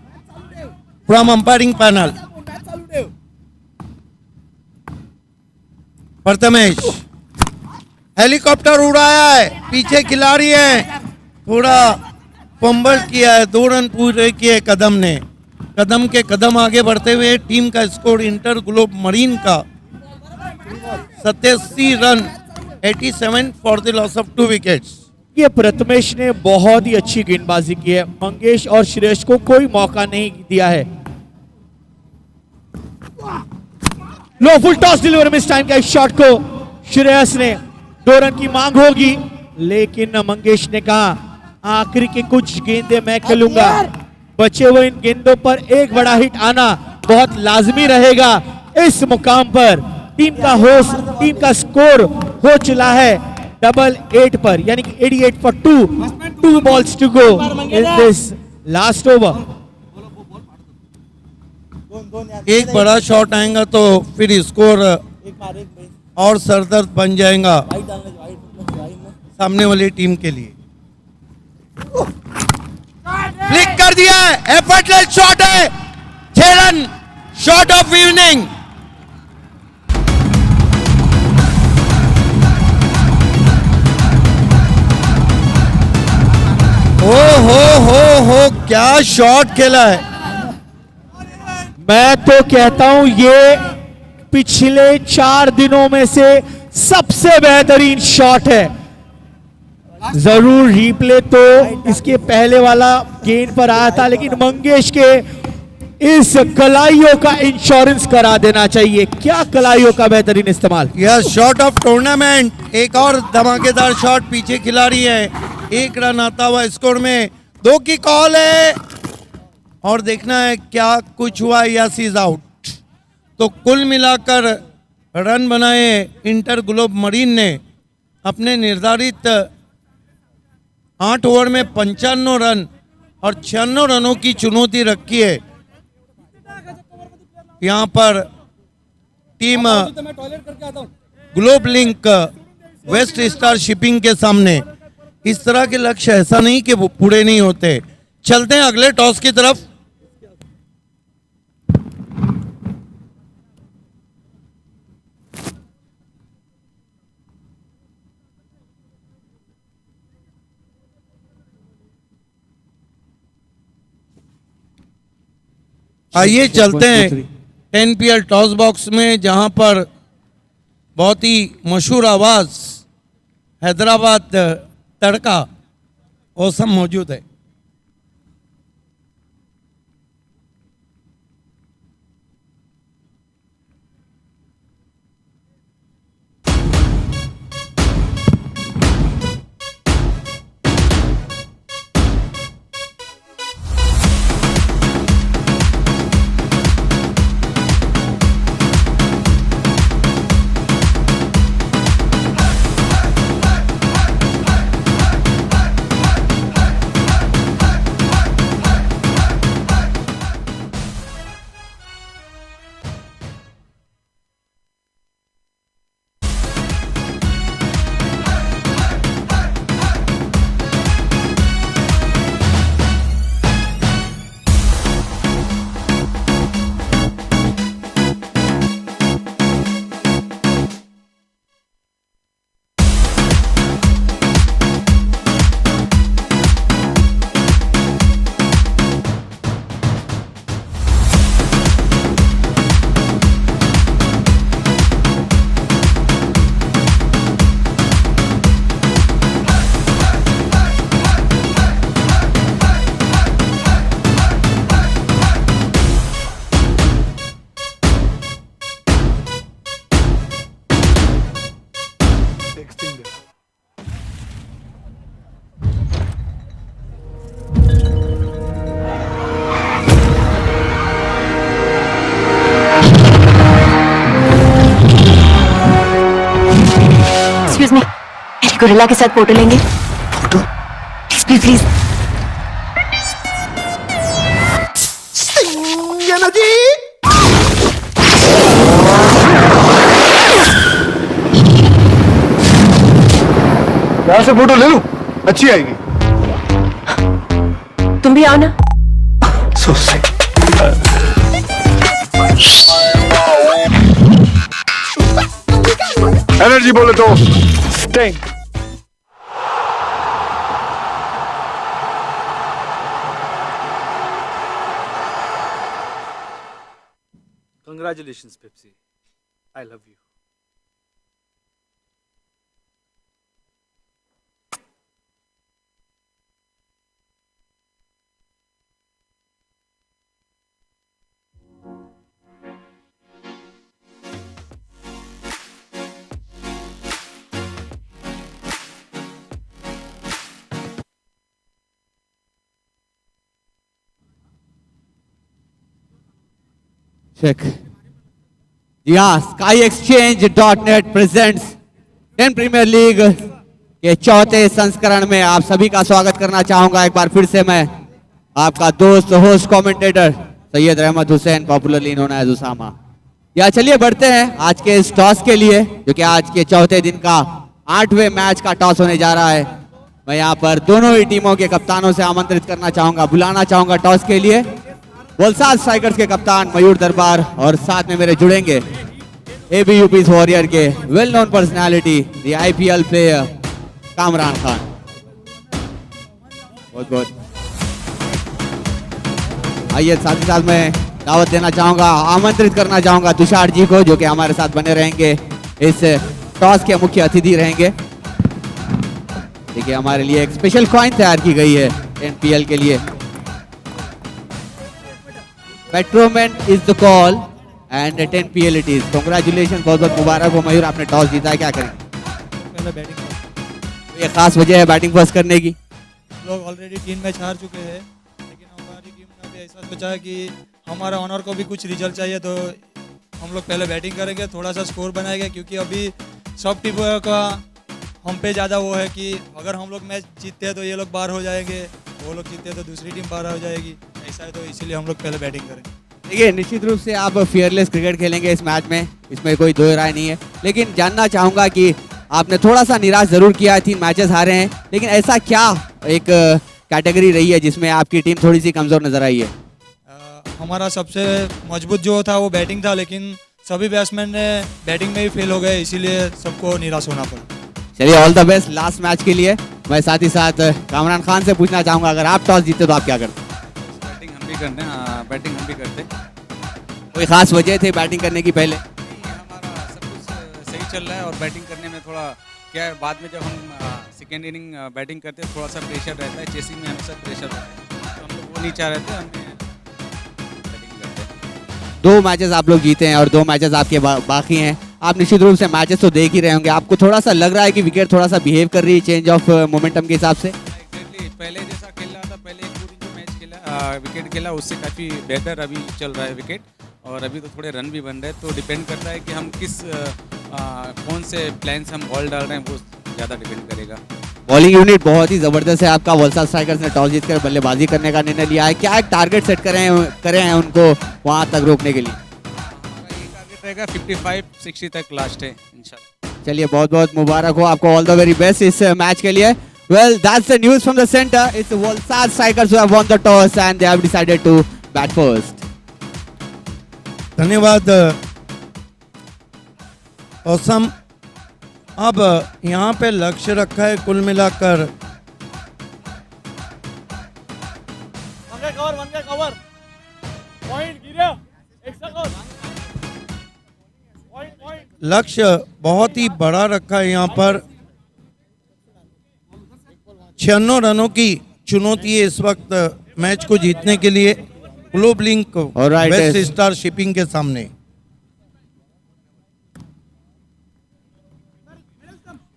from umpiring panel. Prathamesh helicopter उड़ाया है, पीछे खिलाड़ी है, थोड़ा फंबल किया है। 2 रन पूरे किए कदम ने। कदम के कदम आगे बढ़ते हुए टीम का स्कोर इंटर ग्लोब मरीन का 87 run, 87 for the loss of 2 wickets. ये प्रथमेश ने बहुत ही अच्छी गेंदबाजी की है। मंगेश और श्रेयस को कोई मौका नहीं दिया है। लो फुल टॉस डिलीवर में इस टाइम का इस शॉट को श्रेयस ने 2 रन की मांग होगी, लेकिन मंगेश ने कहा आखिरी के कुछ गेंदे मैं खेलूंगा। बचे हुए इन गेंदों पर एक बड़ा हिट आना बहुत लाजमी रहेगा। इस मुकाम पर टीम का स्कोर हो चला है 88 पर, यानी कि 88 for 2 balls to go in this last over। एक बड़ा शॉट आएगा तो फिर स्कोर और सरदर्द बन जाएगा सामने वाली टीम के लिए। फ्लिक कर दिया है, एफर्टलेस शॉट है, 6 रन, शॉट ऑफ इवनिंग। हो क्या शॉट खेला है। मैं तो कहता हूं ये पिछले 4 दिनों में से सबसे बेहतरीन शॉट है। जरूर रिप्ले तो इसके पहले वाला गेंद पर आया था, लेकिन मंगेश के इस कलाइयों का इंश्योरेंस करा देना चाहिए। क्या कलाइयों का बेहतरीन इस्तेमाल। यह शॉट ऑफ टूर्नामेंट, एक और धमाकेदार शॉट, पीछे खिलाड़ी है, 1 रन आता हुआ स्कोर में, 2 की कॉल है और देखना है क्या कुछ हुआ। Yes is out. तो कुल मिलाकर रन बनाए इंटर ग्लोब मरीन ने अपने निर्धारित 8 ओवर में 95 रन और 96 रनों की चुनौती रखी है। यहाँ पर team Globe Link West Star Shipping के सामने इस तरह के लक्ष्य ऐसा नहीं कि वो पूरे नहीं होते। चलते हैं अगले टॉस की तरफ। आइए चलते हैं 10 PL टॉस बॉक्स में, जहां पर बहुत ही मशहूर आवाज हैदराबाद तड़का ओसम मौजूद है। गोरिल्ला के साथ फोटो लेंगे। फोटो प्लीज प्लीज यहां से फोटो ले लो, अच्छी आएगी। तुम भी आओ ना। So sick. एनर्जी बोले तो Sting. Congratulations, Pepsi. I love you. Check. जी हाँ, SkyExchange.net प्रेजेंट्स 10 प्रीमियर लीग के चौथे संस्करण में आप सभी का स्वागत करना चाहूंगा। एक बार फिर से मैं आपका दोस्त host commentator Syed Rahmat Hussain, popularly known as Usama. या चलिए बढ़ते हैं आज के इस टॉस के लिए, जो कि आज के चौथे दिन का 8वें मैच का टॉस होने जा रहा है। मैं यहाँ पर दोनों ही टीमों के कप्तानों से आमंत्रित करना चाहूंगा, बुलाना चाहूंगा टॉस के लिए वलसाड स्ट्राइकर्स के कप्तान मयूर दरबार और साथ में मेरे जुड़ेंगे एबी यूपी वॉरियर के well known personality the IPL player Kamran Khan. बहुत बहुत आइए, साथ ही साथ मैं दावत देना चाहूंगा, आमंत्रित करना चाहूंगा तुषार जी को, जो कि हमारे साथ बने रहेंगे, इस टॉस के मुख्य अतिथि रहेंगे। देखिए हमारे लिए एक स्पेशल कॉइन तैयार की गई है एनपीएल के लिए। पेट्रोमेंट is the call and 10 PL it is. Congratulation, बहुत बहुत मुबारक हो मयूर, आपने टॉस जीता है, क्या करेंगे? पहले बैटिंग। ये खास वजह है बैटिंग फर्स्ट करने की? लोग ऑलरेडी 3 मैच हार चुके हैं, लेकिन हमारी टीम ने भी ऐसा सोचा है कि हमारा ऑनर को भी कुछ रिजल्ट चाहिए, तो हम लोग पहले बैटिंग करेंगे, थोड़ा सा स्कोर बनाएंगे, क्योंकि अभी सब टीमों का हम पे ज़्यादा वो है कि अगर हम लोग मैच जीतते हैं तो ये लोग बाहर हो जाएंगे, वो लोग जीतते हैं तो दूसरी टीम बाहर हो जाएगी, ऐसा है, तो इसीलिए हम लोग पहले बैटिंग करेंगे। देखिए निश्चित रूप से आप फियरलेस क्रिकेट खेलेंगे इस मैच में, इसमें कोई दो राय नहीं है, लेकिन जानना चाहूंगा कि आपने थोड़ा सा निराश जरूर किया है, 3 मैचेस हारे हैं, लेकिन ऐसा क्या एक कैटेगरी रही है जिसमें आपकी टीम थोड़ी सी कमजोर नजर आई है? हमारा सबसे मजबूत जो था वो बैटिंग था, लेकिन सभी बैट्समैन ने बैटिंग में ही फेल हो गए, इसीलिए सबको निराश होना पड़ा। चलिए all the best last match के लिए। मैं साथ ही साथ कामरान खान से पूछना चाहूंगा, अगर आप टॉस जीते तो आप क्या करते? बैटिंग हम भी करते हैं, बैटिंग हम भी करते। कोई खास वजह थी बैटिंग करने की पहले? हमारा सब कुछ सही चल रहा है और बैटिंग करने में थोड़ा क्या है, बाद में जब हम सेकेंड इनिंग बैटिंग करते हैं थोड़ा सा प्रेशर रहता है, चेसिंग में हमेशा प्रेशर रहता है, तो हम लोग वो नहीं चाह रहे थे, हमने बैटिंग करते। 2 मैचेस आप लोग जीते हैं और 2 मैचेस आपके बाकी हैं, आप निश्चित रूप से मैचेस तो देख ही रहे होंगे, आपको थोड़ा सा लग रहा है कि विकेट थोड़ा सा बिहेव कर रही है चेंज ऑफ मोमेंटम के हिसाब से? एग्जैक्टली, पहले जैसा खेल रहा था, पहले एक पूरी जो मैच खेला विकेट खेला उससे काफ़ी बेहतर अभी चल रहा है विकेट, और अभी तो थोड़े रन भी बन रहे हैं, तो डिपेंड करता है कि हम किस कौन से प्लान से हम बॉल डाल रहे हैं, वो ज़्यादा डिपेंड करेगा। बॉलिंग यूनिट बहुत ही जबरदस्त है आपका, वलसाड स्ट्राइकर्स ने टॉस जीतकर बल्लेबाजी करने का निर्णय लिया है, क्या एक टारगेट सेट करे हैं उनको वहां तक रोकने के लिए? हमारा ये टारगेट रहेगा 55-60 तक लास्ट है इंशाल्लाह। चलिए बहुत बहुत मुबारक हो आपको, ऑल द वेरी बेस्ट इस मैच के लिए। Well, that's the news from the center. It's the Valsad Strikers who have won the toss and they have decided to bat first. धन्यवाद औसम। अब यहाँ पे लक्ष्य रखा है कुल मिलाकर लक्ष्य बहुत ही बड़ा रखा है, यहाँ पर 96 रनों की चुनौती है इस वक्त मैच को जीतने के लिए globe link best star Shipping के सामने।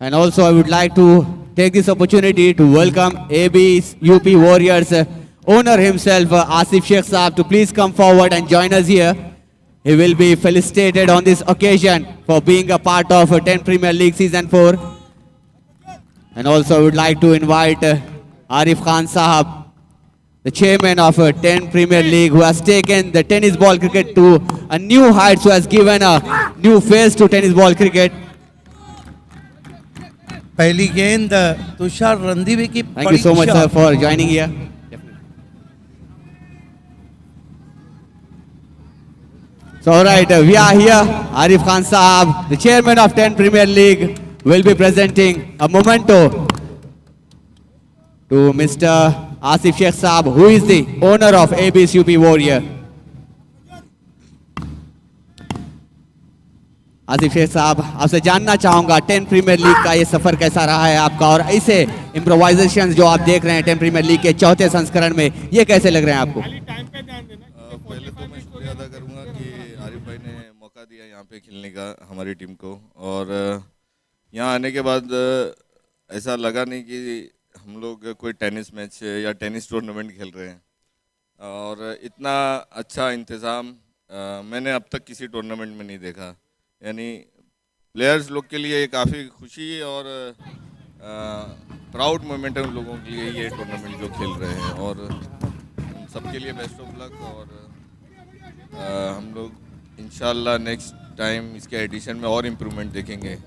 And also I would like to take this opportunity to welcome AB's UP Warriors owner himself Asif Sheikh Saab to please come forward and join us here. He will be felicitated on this occasion for being a part of 10 Premier League Season 4. And also I would like to invite Arif Khan Sahab, the chairman of 10 Premier League, who has taken the tennis ball cricket to a new heights, who has given a new face to tennis ball cricket. पहली गेंद तुषार रंधीवे की। Thank you so much sir for joining here. So alright, we are here. Arif Khan Sahab, the chairman of 10 Premier League, will be presenting a memento to Mr. Asif Sheikh Saab, who is the owner of AB's UP Warrior. Asif Sheikh साहब, आपसे जानना चाहूंगा 10 प्रीमियर लीग का ये सफर कैसा रहा है आपका, और ऐसे इम्प्रोवाइजेशन जो आप देख रहे हैं 10 प्रीमियर लीग के 4थे संस्करण में, ये कैसे लग रहे हैं आपको? पहले तो मैं शुक्रिया अदा करूंगा कि आरिफ भाई ने मौका दिया यहाँ पे खेलने का हमारी टीम को, और यहाँ आने के बाद ऐसा लगा नहीं कि हम लोग कोई टेनिस मैच या टेनिस टूर्नामेंट खेल रहे हैं, और इतना अच्छा इंतज़ाम मैंने अब तक किसी टूर्नामेंट में नहीं देखा। यानी प्लेयर्स लोग के लिए काफ़ी खुशी और प्राउड मोमेंट है उन लोगों के लिए ये टूर्नामेंट जो खेल रहे हैं, और उन सबके लिए बेस्ट ऑफ लक। और हम लोग इंशाल्लाह नेक्स्ट टाइम इसके एडिशन में और इम्प्रूवमेंट देखेंगे।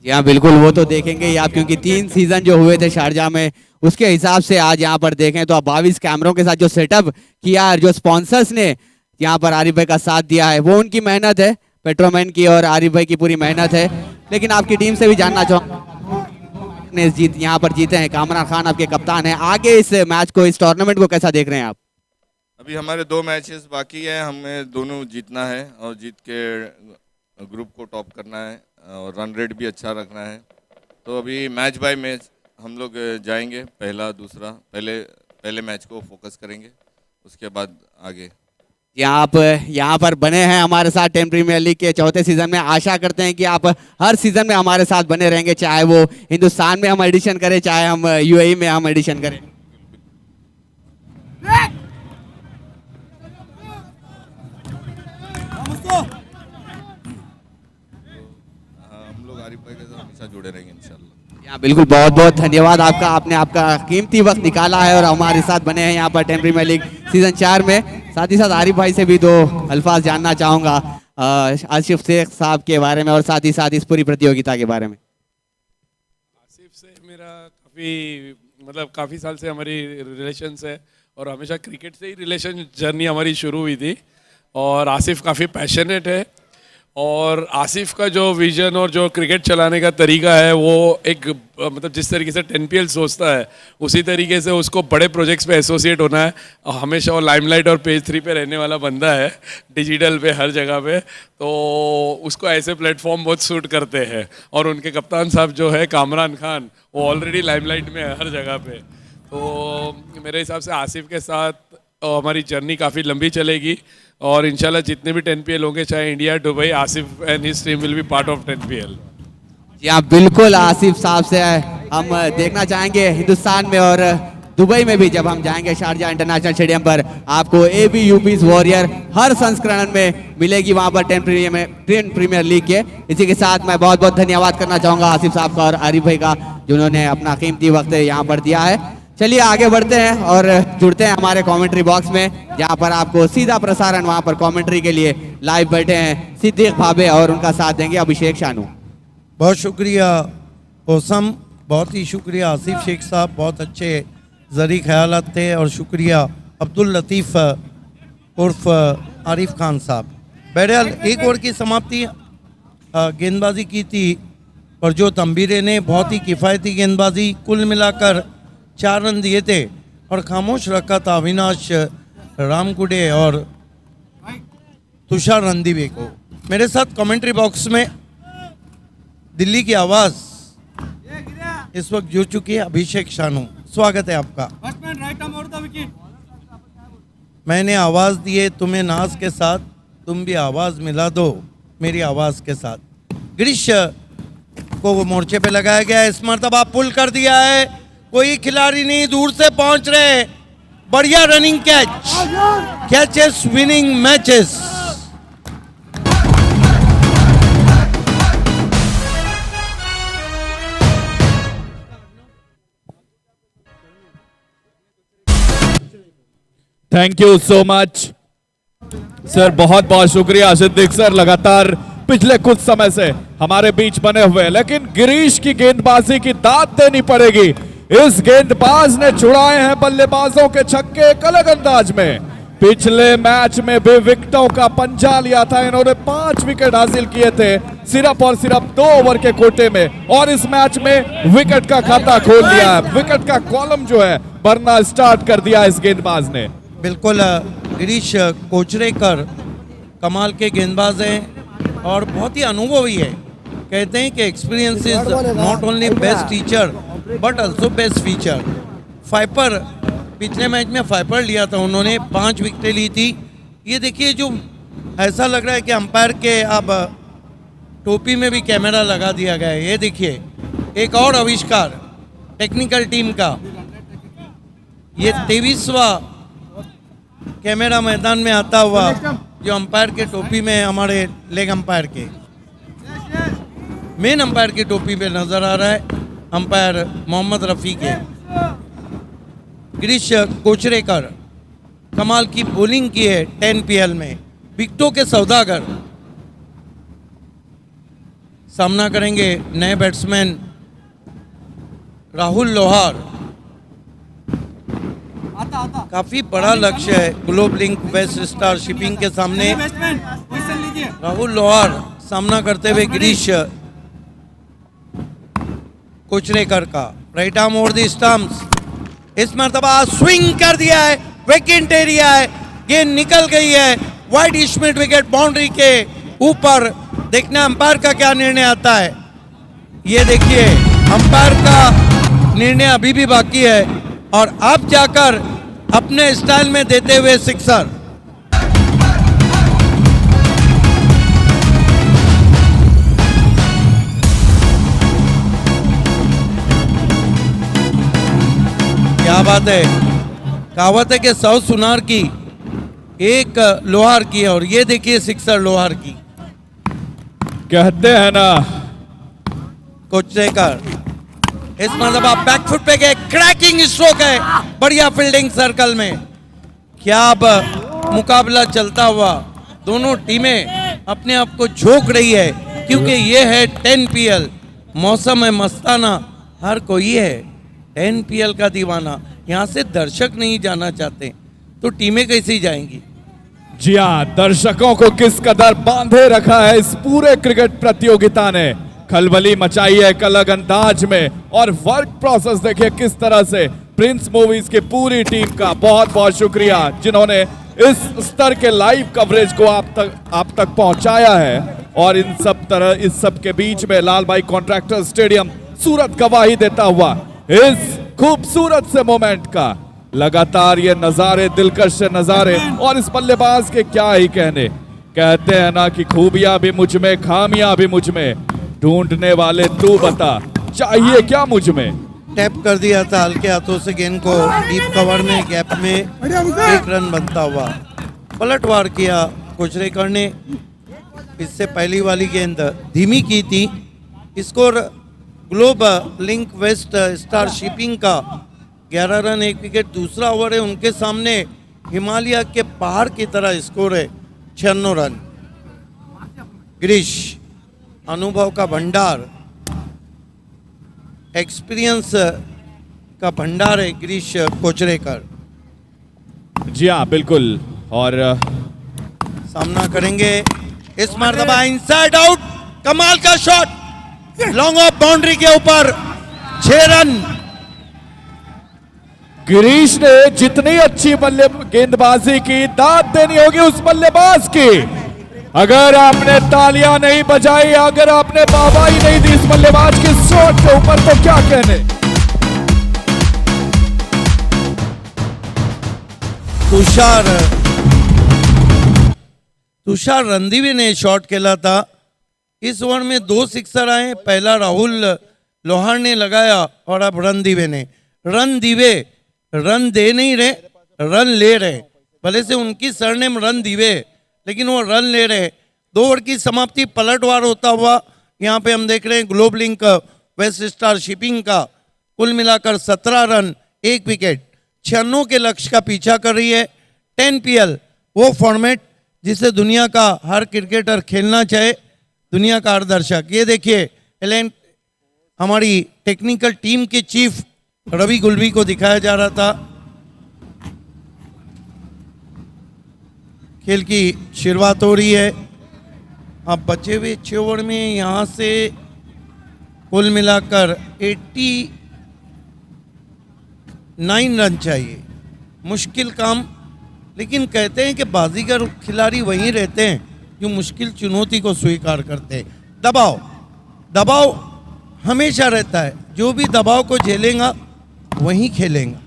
जी हाँ बिल्कुल, वो तो देखेंगे ही आप, क्योंकि 3 सीजन जो हुए थे शारजाह में उसके हिसाब से आज यहाँ पर देखें तो आप 22 कैमरों के साथ जो सेटअप किया है, जो स्पॉन्सर्स ने यहाँ पर आरिफ भाई का साथ दिया है, वो उनकी मेहनत है, पेट्रोमैन की और आरिफ भाई की पूरी मेहनत है। लेकिन आपकी टीम से भी जानना चाहूँगा, जीत यहाँ पर जीते हैं, कामरान खान आपके कप्तान हैं, आगे इस मैच को, इस टूर्नामेंट को कैसा देख रहे हैं आप? अभी हमारे 2 मैचेस बाकी है, हमें दोनों जीतना है और जीत के ग्रुप को टॉप करना है और रन रेट भी अच्छा रखना है। तो अभी मैच बाय मैच हम लोग जाएंगे, पहला दूसरा, पहले मैच को फोकस करेंगे, उसके बाद आगे। आप यहाँ पर बने हैं हमारे साथ 10 प्रीमियर लीग के 4थे सीजन में, आशा करते हैं कि आप हर सीजन में हमारे साथ बने रहेंगे, चाहे वो हिंदुस्तान में हम एडिशन करें, चाहे हम यूएई में हम एडिशन करें। हम लोग आरिफ भाई के साथ हमेशा जुड़े रहेंगे इंशाल्लाह। यहाँ बिल्कुल, बहुत बहुत धन्यवाद आपका, आपने आपका कीमती वक्त निकाला है और हमारे साथ बने हैं यहाँ पर 10 प्रीमियर लीग सीजन 4 में। साथ ही साथ आरिफ भाई से भी 2 अल्फाज जानना चाहूँगा आसिफ शेख साहब के बारे में और साथ ही साथ इस पूरी प्रतियोगिता के बारे में। आसिफ से मेरा काफ़ी साल से हमारी रिलेशंस है और हमेशा क्रिकेट से ही रिलेशन जर्नी हमारी शुरू हुई थी। और आसिफ काफ़ी पैशनेट है और आसिफ का जो विजन और जो क्रिकेट चलाने का तरीका है वो एक जिस तरीके से 10PL सोचता है उसी तरीके से उसको बड़े प्रोजेक्ट्स पे एसोसिएट होना है। हमेशा वो लाइमलाइट और पेज 3 पे रहने वाला बंदा है, डिजिटल पे हर जगह पे, तो उसको ऐसे प्लेटफॉर्म बहुत सूट करते हैं। और उनके कप्तान साहब जो है कामरान खान, वो ऑलरेडी लाइमलाइट में है हर जगह पे। तो मेरे हिसाब से आसिफ के साथ हमारी जर्नी काफ़ी लंबी चलेगी और इंशाल्लाह जितने भी 10PL होंगे, चाहे India, Dubai, Asif and his team will be part of 10PL। जी हाँ बिल्कुल, आसिफ साहब से हम देखना चाहेंगे हिंदुस्तान में और दुबई में भी, जब हम जाएंगे शारजाह इंटरनेशनल स्टेडियम पर, आपको ABUP's वॉरियर हर संस्करण में मिलेगी वहाँ पर 10 प्रीमियर लीग के। इसी के साथ मैं बहुत बहुत धन्यवाद करना चाहूँगा आसिफ साहब का और आरिफ भाई का, जिन्होंने अपना कीमती वक्त यहाँ पर दिया है। चलिए आगे बढ़ते हैं और जुड़ते हैं हमारे कमेंट्री बॉक्स में, जहां पर आपको सीधा प्रसारण वहां पर कमेंट्री के लिए लाइव बैठे हैं सिद्दीक भाबे और उनका साथ देंगे अभिषेक शानू। बहुत शुक्रिया ओसम, बहुत ही शुक्रिया आसिफ शेख साहब, बहुत अच्छे ज़री ख्यालात थे। और शुक्रिया अब्दुल लतीफ़ उर्फ आरिफ खान साहब। बहरहाल 1 ओवर की समाप्ति गेंदबाजी की थी और जो तंबीरे ने बहुत ही किफ़ायती गेंदबाजी, कुल मिलाकर 4 रन दिए थे और खामोश रखा था अविनाश रामकुडे और तुषार रंदीवे को। मेरे साथ कमेंट्री बॉक्स में दिल्ली की आवाज़ इस वक्त जुड़ चुकी है अभिषेक शानू, स्वागत है आपका। मैंने आवाज़ दी है तुम्हें नाज के साथ, तुम भी आवाज़ मिला दो मेरी आवाज़ के साथ। गिरीश को मोर्चे पे लगाया गया है, इस मरतबा पुल कर दिया है, कोई खिलाड़ी नहीं दूर से पहुंच रहे, बढ़िया running catches winning matches. Thank you so much sir, बहुत बहुत शुक्रिया सिद्दीक सर, लगातार पिछले कुछ समय से हमारे बीच बने हुए, लेकिन गिरीश की गेंदबाजी की दाद देनी पड़ेगी। इस गेंदबाज ने छुड़ाए हैं बल्लेबाजों के छक्के एक अलग अंदाज में। पिछले मैच में भी विकेटों का पंजा लिया था, इन्होंने 5 विकेट हासिल किए थे सिर्फ और सिर्फ 2 ओवर के कोटे में, और इस मैच में विकेट का खाता खोल लिया है, विकेट का कॉलम जो है भरना स्टार्ट कर दिया इस गेंदबाज ने। बिल्कुल, गिरीश कोचरेकर कमाल के गेंदबाज हैं और बहुत ही अनुभवी है। कहते हैं कि experience is not only best teacher but also best feature. फाइपर, पिछले मैच में फाइपर लिया था उन्होंने, 5 विकेटें ली थी। ये देखिए, जो ऐसा लग रहा है कि अंपायर के अब टोपी में भी कैमरा लगा दिया गया है। ये देखिए, एक और आविष्कार टेक्निकल टीम का, ये 23वां कैमरा मैदान में आता हुआ जो अंपायर के टोपी में, हमारे लेग अंपायर के, मेन अंपायर की टोपी में नजर आ रहा है, अंपायर मोहम्मद रफ़ी के। गिरीश कोचरेकर कमाल की बॉलिंग की है 10PL में, विकेटों के सौदागर। सामना करेंगे नए बैट्समैन राहुल लोहार। काफी बड़ा लक्ष्य है Globe Link West Star Shipping के सामने। राहुल लोहार सामना करते हुए गिरीश कोचरेकर का। Right arm over the stumps, इस मर्तबा स्विंग कर दिया है, वेकेंट एरिया है, गेंद निकल गई है वाइड स्मिट विकेट बाउंड्री के ऊपर। देखना अंपायर का क्या निर्णय आता है। ये देखिए अंपायर का निर्णय अभी भी बाकी है और अब जाकर अपने स्टाइल में देते हुए सिक्सर। क्या बात है, कहावत है कि 100 सुनार की एक लोहार की है और ये देखिए सिक्सर लोहार की। कहते हैं ना कोचरेकर इस मरतबा बैकफुट पे गए, क्रैकिंग स्ट्रोक है, बढ़िया फील्डिंग सर्कल में। क्या अब मुकाबला चलता हुआ, दोनों टीमें अपने आप को झोंक रही है क्योंकि ये है 10 PL, मौसम है मस्ताना, हर कोई है 10 PL का दीवाना। यहाँ से दर्शक नहीं जाना चाहते तो टीमें कैसे जाएंगी। जी हाँ, दर्शकों को किस कदर बांधे रखा है इस पूरे क्रिकेट प्रतियोगिता ने, खलबली मचाई है एक अलग अंदाज में। और वर्क प्रोसेस देखिए किस तरह से। प्रिंस मूवीज की पूरी टीम का बहुत बहुत शुक्रिया जिन्होंने इस स्तर के लाइव कवरेज को आप तक पहुंचाया है। और इन सब के बीच में लाल भाई कॉन्ट्रैक्टर स्टेडियम सूरत गवाही देता हुआ इस खूबसूरत से मोमेंट का। लगातार ये नजारे, दिलकश नजारे, और इस बल्लेबाज के क्या ही कहने। कहते हैं ना कि खूबियां भी मुझ में, खामियां भी मुझ में, ढूंढने वाले तू बता चाहिए क्या मुझ में। टैप कर दिया था हल्के हाथों से गेंद को डीप कवर में, गैप में, एक रन बनता हुआ पलटवार किया कोचरेकर ने। इससे पहली वाली गेंद धीमी की थी। Score Globe Link West Star Shipping का 11 रन 1 विकेट। दूसरा ओवर है उनके सामने, हिमालय के पहाड़ की तरह स्कोर है 96 रन। गिरीश अनुभव का भंडार, एक्सपीरियंस का भंडार है गिरीश कोचरेकर। जी हाँ बिल्कुल। और सामना करेंगे इस मरतबा इनसाइड आउट, कमाल का शॉट, लॉन्ग ऑफ बाउंड्री के ऊपर 6 रन। गिरीश ने जितनी अच्छी गेंदबाजी की, दाद देनी होगी उस बल्लेबाज की। अगर आपने तालियां नहीं बजाई, अगर आपने वाहवाही नहीं दी इस बल्लेबाज की शॉट के ऊपर, तो क्या कहने। तुषार रणदीवे ने शॉट खेला था। इस ओवर में 2 सिक्सर आए, पहला राहुल लोहार ने लगाया और अब रणदीवे ने। रणदीवे रन दे नहीं रहे, रन ले रहे। भले से उनकी सरनेम रणदीवे, लेकिन वो रन ले रहे। 2 ओवर की समाप्ति, पलटवार होता हुआ यहाँ पे हम देख रहे हैं Globe Link West Star Shipping का कुल मिलाकर 17 रन 1 विकेट 96 के लक्ष्य का पीछा कर रही है। 10 PL वो फॉर्मेट जिसे दुनिया का हर क्रिकेटर खेलना चाहे, दुनिया का हर दर्शक। ये देखिए एलेंट हमारी टेक्निकल टीम के चीफ रवि गुलवी को दिखाया जा रहा था। खेल की शुरुआत हो रही है। अब बचे हुए 6 ओवर में यहाँ से कुल मिलाकर 89 रन चाहिए। मुश्किल काम, लेकिन कहते हैं कि बाजीगर खिलाड़ी वहीं रहते हैं जो मुश्किल चुनौती को स्वीकार करते हैं। दबाव हमेशा रहता है, जो भी दबाव को झेलेगा वहीं खेलेगा।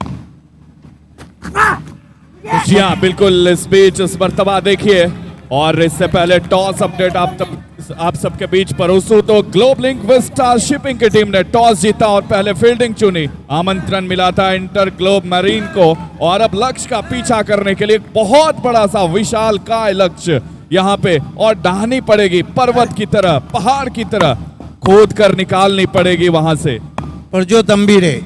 जी हाँ बिल्कुल। इस बीच इस मर्तबा देखिए, और इससे पहले टॉस अपडेट आप सबके बीच परोसूं तो Globe Link West Star Shipping की टीम ने टॉस जीता और पहले फील्डिंग चुनी। आमंत्रण मिला था इंटर ग्लोब मरीन को, और अब लक्ष्य का पीछा करने के लिए एक बहुत बड़ा सा विशाल काय लक्ष्य यहाँ पे, और ढाहनी पड़ेगी पर्वत की तरह, पहाड़ की तरह खोद कर निकालनी पड़ेगी वहां से। पर जो तंबीरे,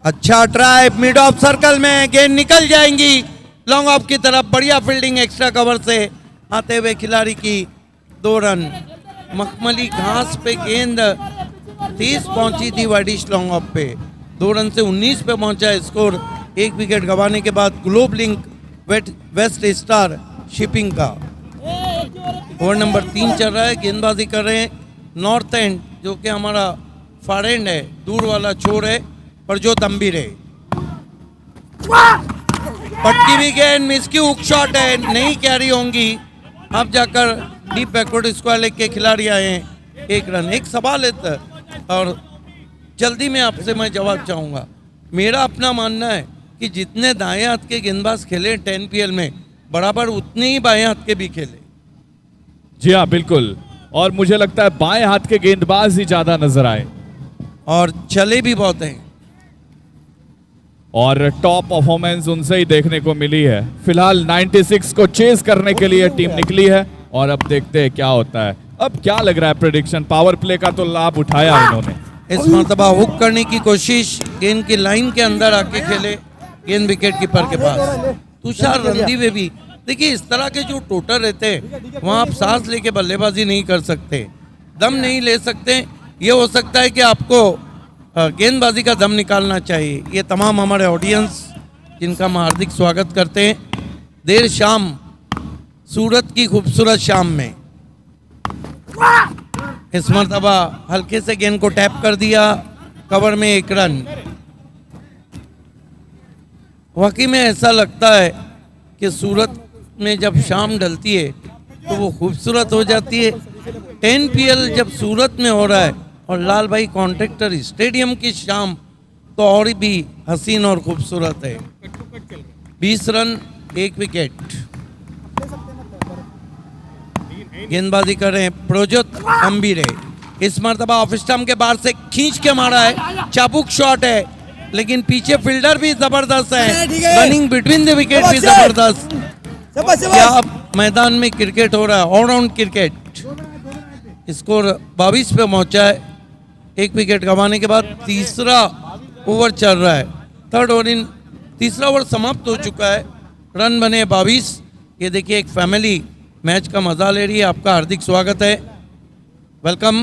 अच्छा ट्राई, मिड ऑफ सर्कल में गेंद निकल जाएंगी लॉन्ग ऑफ की तरफ। बढ़िया फील्डिंग एक्स्ट्रा कवर से आते हुए खिलाड़ी की 2 रन। मखमली घास पे गेंद तेज पहुंची थी वाइडिश लॉन्ग ऑफ पे, 2 रन से 19 पे पहुंचा स्कोर 1 विकेट गंवाने के बाद Globe Link West Star Shipping का। ओवर नंबर 3 चल रहा है, गेंदबाजी कर रहे हैं नॉर्थ एंड जो कि हमारा फार एंड है, दूर वाला छोर है प्रजोत अंबीर है। पटकी भी गेंद मिस की, हुक शॉट है, नहीं कैरी होंगी। अब जाकर डीप बैकवर्ड स्क्वायर लेग के खिलाड़ी आए हैं, 1 रन। एक सवाल है और जल्दी में आपसे मैं जवाब चाहूँगा। मेरा अपना मानना है कि जितने दाएं हाथ के गेंदबाज खेले 10 PL में, बराबर उतने ही बाएं हाथ के भी खेले। जी हाँ बिल्कुल, और मुझे लगता है बाएं हाथ के गेंदबाज ही ज्यादा नजर आए और चले भी बहुत हैं। और टॉप परफॉर्मेंस उनसे ही देखने को मिली है। फिलहाल 96 को चेस करने के लिए टीम निकली है और अब देखते हैं क्या होता है। अब क्या लग रहा है प्रेडिक्शन? पावर प्ले का तो लाभ उठाया इन्होंने, इस मरतबा हुक करने की कोशिश, गेंद की लाइन के अंदर आके खेले, गेंद विकेट कीपर के पास। तुषार रंधीवे भी देखिए, इस तरह के जो टोटर रहते हैं वहाँ आप सांस लेके बल्लेबाजी नहीं कर सकते, दम नहीं ले सकते। ये हो सकता है कि आपको गेंदबाजी का दम निकालना चाहिए। ये तमाम हमारे ऑडियंस जिनका हम हार्दिक स्वागत करते हैं देर शाम सूरत की खूबसूरत शाम में। इस मरतबा हल्के से गेंद को टैप कर दिया, कवर में 1 रन। वाकई में ऐसा लगता है कि सूरत में जब शाम ढलती है तो वो खूबसूरत हो जाती है। 10 PL जब सूरत में हो रहा है और लाल भाई कॉन्ट्रैक्टर स्टेडियम की शाम तो और भी हसीन और खूबसूरत है। 20 रन 1 विकेट। गेंदबाजी कर रहे हैं प्रजोत अंबीरे। इस मरतबा ऑफ स्टंप के बाहर से खींच के मारा है, चाबुक शॉट है, लेकिन पीछे फील्डर भी जबरदस्त है, रनिंग बिटवीन द विकेट भी जबरदस्त। क्या मैदान में क्रिकेट हो रहा है, ऑलराउंड क्रिकेट। स्कोर 22 पे पहुंचा है, 1 विकेट गंवाने के बाद तीसरा ओवर चल रहा है। थर्ड ओवर इन तीसरा ओवर समाप्त हो चुका है, रन बने 22। ये देखिए एक फैमिली मैच का मजा ले रही है, आपका हार्दिक स्वागत है, वेलकम।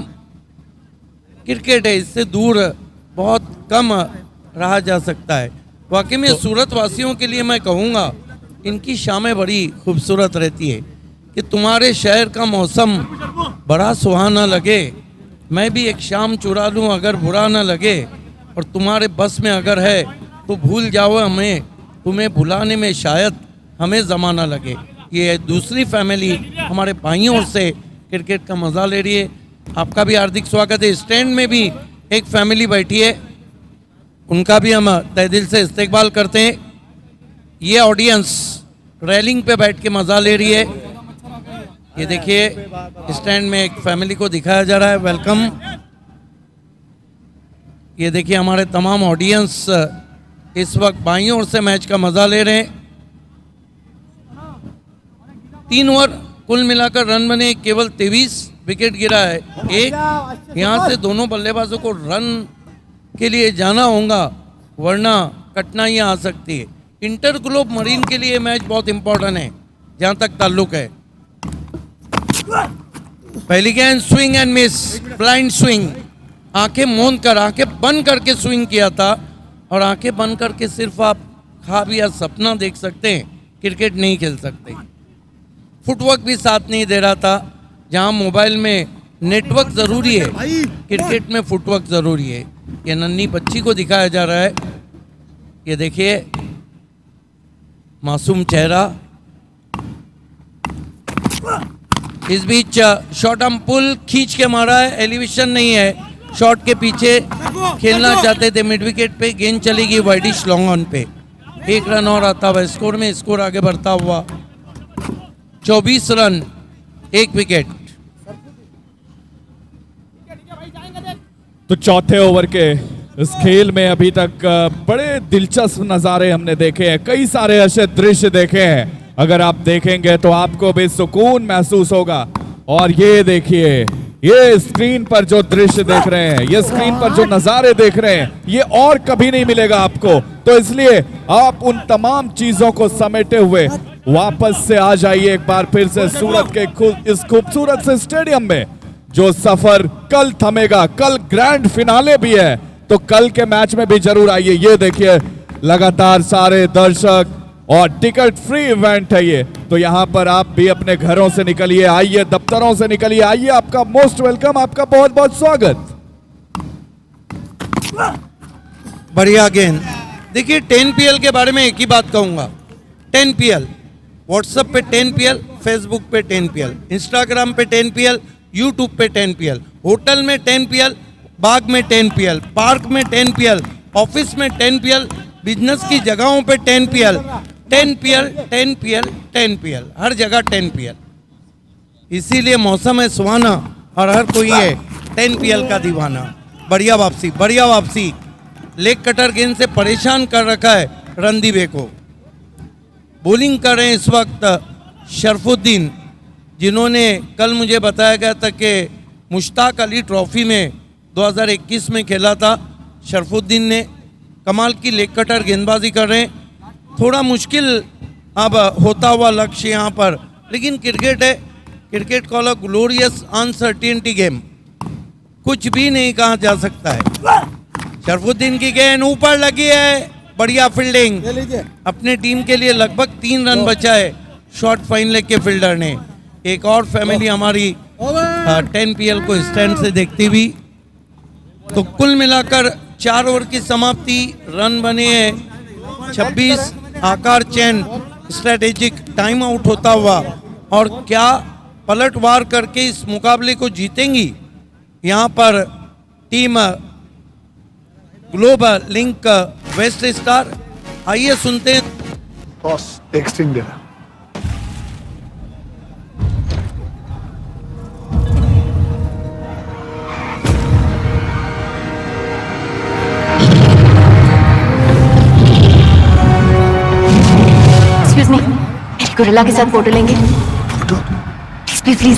क्रिकेट है, इससे दूर बहुत कम रहा जा सकता है। वाकई में सूरत वासियों के लिए मैं कहूँगा इनकी शामें बड़ी खूबसूरत रहती है कि तुम्हारे शहर का मौसम बड़ा सुहाना लगे, मैं भी एक शाम चुरा लूँ अगर बुरा ना लगे, और तुम्हारे बस में अगर है तो भूल जाओ हमें, तुम्हें भुलाने में शायद हमें ज़माना लगे। ये दूसरी फैमिली हमारे भाइयों से क्रिकेट का मज़ा ले रही है, आपका भी हार्दिक स्वागत है। स्टैंड में भी एक फैमिली बैठी है, उनका भी हम तहे दिल से इस्तकबाल करते हैं। ये ऑडियंस रेलिंग पे बैठ के मज़ा ले रही है। ये देखिए स्टैंड में एक फैमिली को दिखाया जा रहा है, वेलकम। ये देखिए हमारे तमाम ऑडियंस इस वक्त बाईं ओर से मैच का मज़ा ले रहे हैं। 3 ओवर कुल मिलाकर रन बने केवल 23, विकेट गिरा है 1। यहाँ से दोनों बल्लेबाजों को रन के लिए जाना होगा, वरना कठिनाइयाँ आ सकती है। इंटर ग्लोब मरीन के लिए मैच बहुत इंपॉर्टेंट है जहाँ तक ताल्लुक है। पहली गेंद swing and miss, blind swing, आंखें मूंद कर, आंखें बंद करके स्विंग किया था, और आंखें बंद करके सिर्फ आप ख्वाब या सपना देख सकते हैं, क्रिकेट नहीं खेल सकते। फुटवर्क भी साथ नहीं दे रहा था। जहां मोबाइल में नेटवर्क ज़रूरी है, क्रिकेट में फुटवर्क ज़रूरी है। ये नन्ही बच्ची को दिखाया जा रहा है, ये देखिए मासूम चेहरा। इस बीच शॉर्ट आर्म पुल खींच के मारा है, एलिवेशन नहीं है, शॉट के पीछे खेलना चाहते थे, मिड विकेट पे गेंद चलेगी वाइडिश लॉन्ग ऑन पे। 1 रन और आता हुआ स्कोर में, स्कोर आगे बढ़ता हुआ 24 रन 1 विकेट। तो चौथे ओवर के इस खेल में अभी तक बड़े दिलचस्प नज़ारे हमने देखे हैं, कई सारे ऐसे दृश्य देखे हैं। अगर आप देखेंगे तो आपको भी सुकून महसूस होगा। और ये देखिए, ये स्क्रीन पर जो दृश्य देख रहे हैं, ये स्क्रीन पर जो नज़ारे देख रहे हैं, ये और कभी नहीं मिलेगा आपको। तो इसलिए आप उन तमाम चीज़ों को समेटे हुए वापस से आ जाइए एक बार फिर से सूरत के इस खूबसूरत से स्टेडियम में, जो सफर कल थमेगा, कल ग्रैंड फिनाले भी है, तो कल के मैच में भी जरूर आइए। ये देखिए लगातार सारे दर्शक और टिकट फ्री इवेंट है ये, तो यहां पर आप भी अपने घरों से निकलिए, आइए दफ्तरों से निकलिए, आइए, आपका मोस्ट वेलकम, आपका बहुत बहुत स्वागत। बढ़िया गेंद। देखिए 10PL के बारे में एक ही बात कहूंगा, 10PL व्हाट्सएप पे 10PL, फेसबुक पे 10PL, इंस्टाग्राम पे 10PL, यूट्यूब पे 10PL, होटल में 10PL, बाग में 10PL, पार्क में 10PL, ऑफिस में 10PL, बिजनेस की जगहों पे 10PL, 10PL, 10PL, 10PL, हर जगह 10PL। इसीलिए मौसम है सुहाना और हर कोई है 10PL का दीवाना। बढ़िया वापसी, बढ़िया वापसी। लेग कटर गेंद से परेशान कर रखा है रणदीवे को। बॉलिंग कर रहे हैं इस वक्त शरफुद्दीन, जिन्होंने कल मुझे बताया गया था कि मुश्ताक अली ट्रॉफी में 2021 में खेला था। शरफुद्दीन ने कमाल की लेग कटर गेंदबाजी कर रहे हैं। थोड़ा मुश्किल अब होता हुआ लक्ष्य यहाँ पर, लेकिन क्रिकेट है, क्रिकेट कॉल अ ग्लोरियस अनसर्टेनिटी गेम, कुछ भी नहीं कहा जा सकता है। शरफुद्दीन की गेंद ऊपर लगी है, बढ़िया फील्डिंग। अपने टीम के लिए लगभग 3 रन बचाए शॉर्ट फाइन लेग के फील्डर ने। एक और फैमिली हमारी 10PL को स्टैंड से देखती हुई। तो कुल मिलाकर 4 ओवर की समाप्ति, रन बने हैं 26। आकार चैन स्ट्रेटेजिक टाइम आउट होता हुआ, और क्या पलटवार करके इस मुकाबले को जीतेंगी यहाँ पर team Global Link West Star. आइए सुनते हैं। बॉस टेक्सटिंग दे रहा। एक्सक्यूज मी, मेरी गोरिल्ला के साथ फोटो लेंगे? Please please please.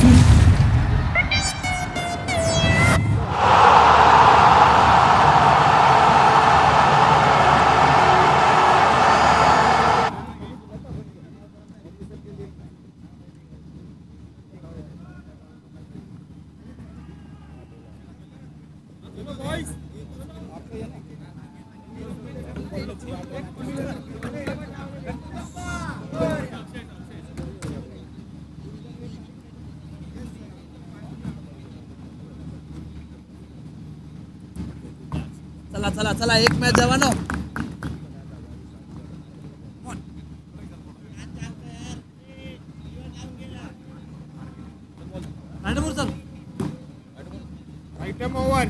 चला चला चला, एक मॅच जवानो. Item over.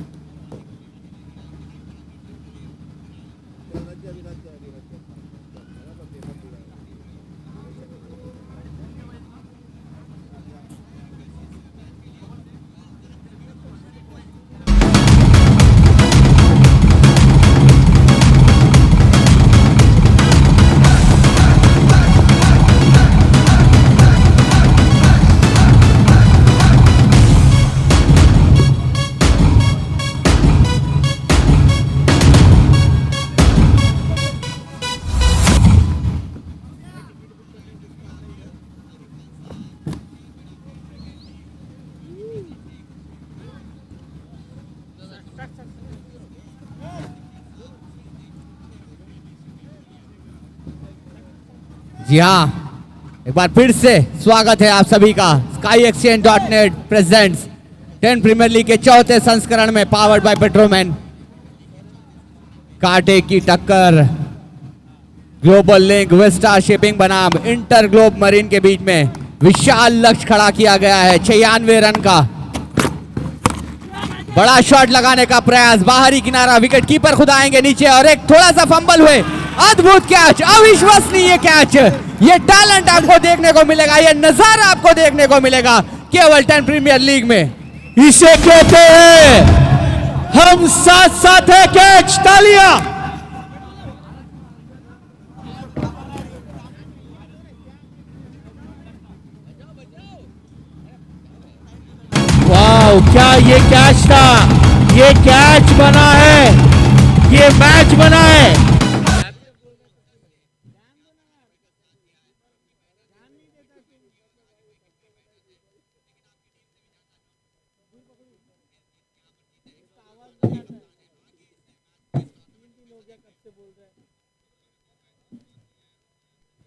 जी हाँ, एक बार फिर से स्वागत है आप सभी का। SkyExchange.net प्रेजेंट्स 10 प्रीमियर लीग के चौथे संस्करण में, पावर्ड बाय पेट्रोमैन। कांटे की टक्कर ग्लोबल लिंक वेस्टा शिपिंग बनाम इंटर ग्लोब मरीन के बीच में विशाल लक्ष्य खड़ा किया गया है 96 रन का। बड़ा शॉट लगाने का प्रयास, बाहरी किनारा, विकेट कीपर खुद आएंगे नीचे और एक थोड़ा सा फंबल हुए। अद्भुत कैच, अविश्वसनीय कैच। ये टैलेंट आपको देखने को मिलेगा, ये नजारा आपको देखने को मिलेगा केवल 10 प्रीमियर लीग में। इसे कहते हैं हम साथ साथ है कैच। तालियां। वाह, क्या ये कैच था, ये कैच बना है, ये मैच बना है।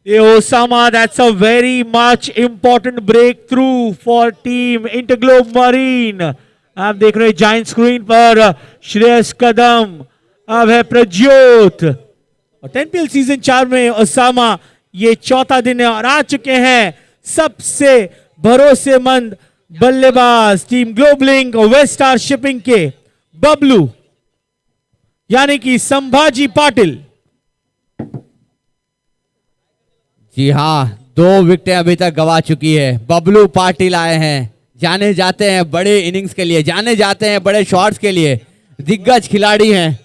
Osama, that's a very much important breakthrough for team Interglobe Marine. आप देख रहे हैं जाइंट स्क्रीन पर श्रेयस कदम, अब है प्रज्योत और 10PL सीजन 4 में ओसामा ये चौथा दिन है और आ चुके हैं सबसे भरोसेमंद बल्लेबाज टीम ग्लोबलिंक वेस्टार शिपिंग के बबलू यानी कि संभाजी पाटिल। जी हाँ, 2 विकेटें अभी तक गवा चुकी है। बबलू पाटिल आए हैं, जाने जाते हैं बड़े इनिंग्स के लिए, जाने जाते हैं बड़े शॉट्स के लिए, दिग्गज खिलाड़ी हैं,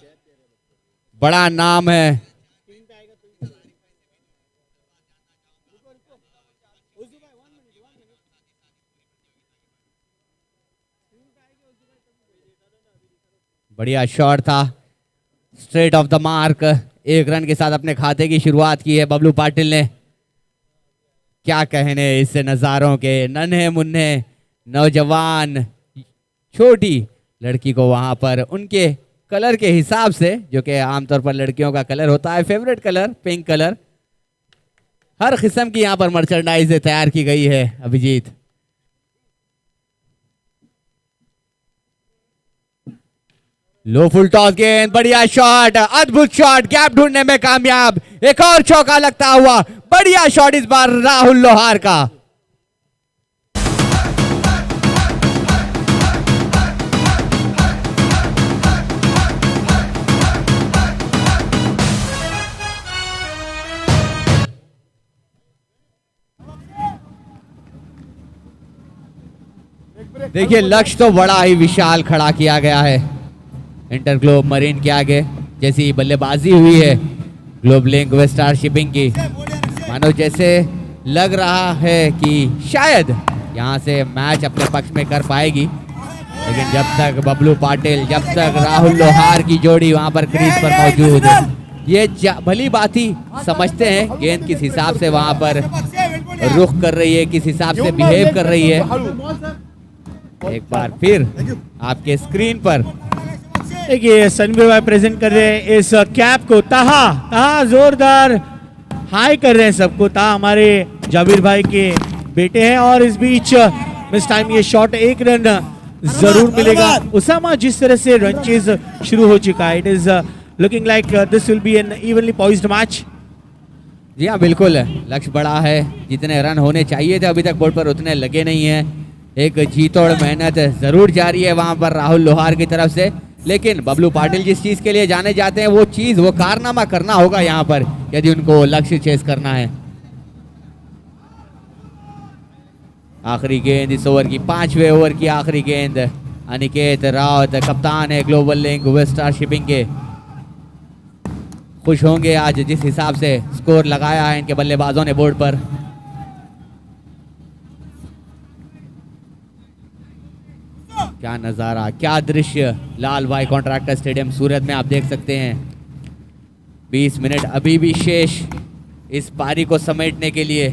बड़ा नाम है। बढ़िया शॉट था, straight of the mark, 1 run के साथ अपने खाते की शुरुआत की है बबलू पाटिल ने। क्या कहने इस नज़ारों के, नन्हे मुन्ने नौजवान छोटी लड़की को वहां पर उनके कलर के हिसाब से, जो कि आमतौर पर लड़कियों का कलर होता है फेवरेट कलर पिंक कलर, हर किस्म की यहां पर मर्चेंडाइज तैयार की गई है। अभिजीत लो फुल टॉस गेंद, बढ़िया शॉट, अद्भुत शॉट, गैप ढूंढने में कामयाब, एक और चौका लगता हुआ, बढ़िया शॉट इस बार राहुल लोहार का। देखिए लक्ष्य तो बड़ा ही विशाल खड़ा किया गया है इंटरग्लोब मरीन के आगे। जैसी बल्लेबाजी हुई है ग्लोबलिंक वेस्टार शिपिंग की, मानो जैसे लग रहा है कि शायद यहां से मैच अपने पक्ष में कर पाएगी, लेकिन जब तक बबलू पाटिल, जब तक राहुल लोहार की जोड़ी वहां पर क्रीज पर मौजूद है, ये भली बात ही समझते हैं गेंद किस हिसाब से वहां पर रुख कर रही है, किस हिसाब से बिहेव कर रही है। एक बार फिर आपके स्क्रीन पर देखिए सनबीर भाई प्रेजेंट कर रहे हैं इस कैप को, ताहा जोरदार हाई कर रहे हैं सबको। ताहा हमारे जाबिर भाई के बेटे हैं और इस बीच मिस टाइम ये शॉट, 1 रन जरूर मिलेगा। उसामा जिस तरह से रन चेज शुरू हो चुका है, it is looking like this will be an evenly poised match. जी हाँ बिल्कुल, लक्ष्य बड़ा है, जितने रन होने चाहिए थे अभी तक बोर्ड पर उतने लगे नहीं है। एक जीतोड़ मेहनत जरूर जारी है वहां पर राहुल लोहार की तरफ से, लेकिन बबलू पाटिल जिस चीज के लिए जाने जाते हैं वो चीज, वो कारनामा करना होगा यहाँ पर यदि उनको लक्ष्य चेस करना है। आखिरी गेंद इस ओवर की, 5वें ओवर की आखिरी गेंद। अनिकेत रावत कप्तान है ग्लोबल लिंक वेस्टार शिपिंग के, खुश होंगे आज जिस हिसाब से स्कोर लगाया है इनके बल्लेबाजों ने बोर्ड पर। क्या नज़ारा, क्या दृश्य लाल भाई कॉन्ट्रैक्टर स्टेडियम सूरत में आप देख सकते हैं। 20 मिनट अभी भी शेष इस पारी को समेटने के लिए।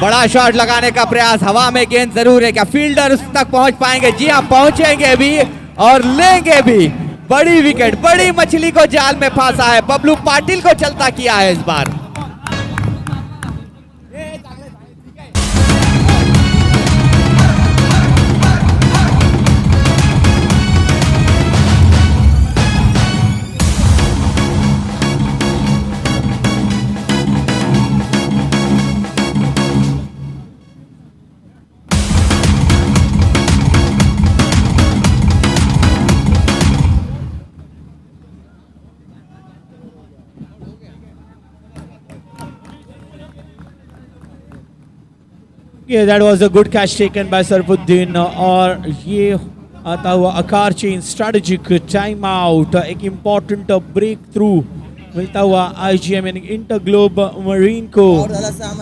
बड़ा शॉट लगाने का प्रयास, हवा में गेंद जरूर है, क्या फील्डर उस तक पहुंच पाएंगे? जी हाँ पहुंचेंगे भी और लेंगे भी। बड़ी विकेट, बड़ी मछली को जाल में फंसा है, बबलू पाटिल को चलता किया है इस बार। Yeah, that was a good catch taken by Sarfuddin और ये आता हुआ आकार चेंज, स्ट्रेटेजिक टाइम आउट, एक इम्पॉर्टेंट ब्रेक थ्रू मिलता हुआ IGM इंटरग्लोब मरीन को।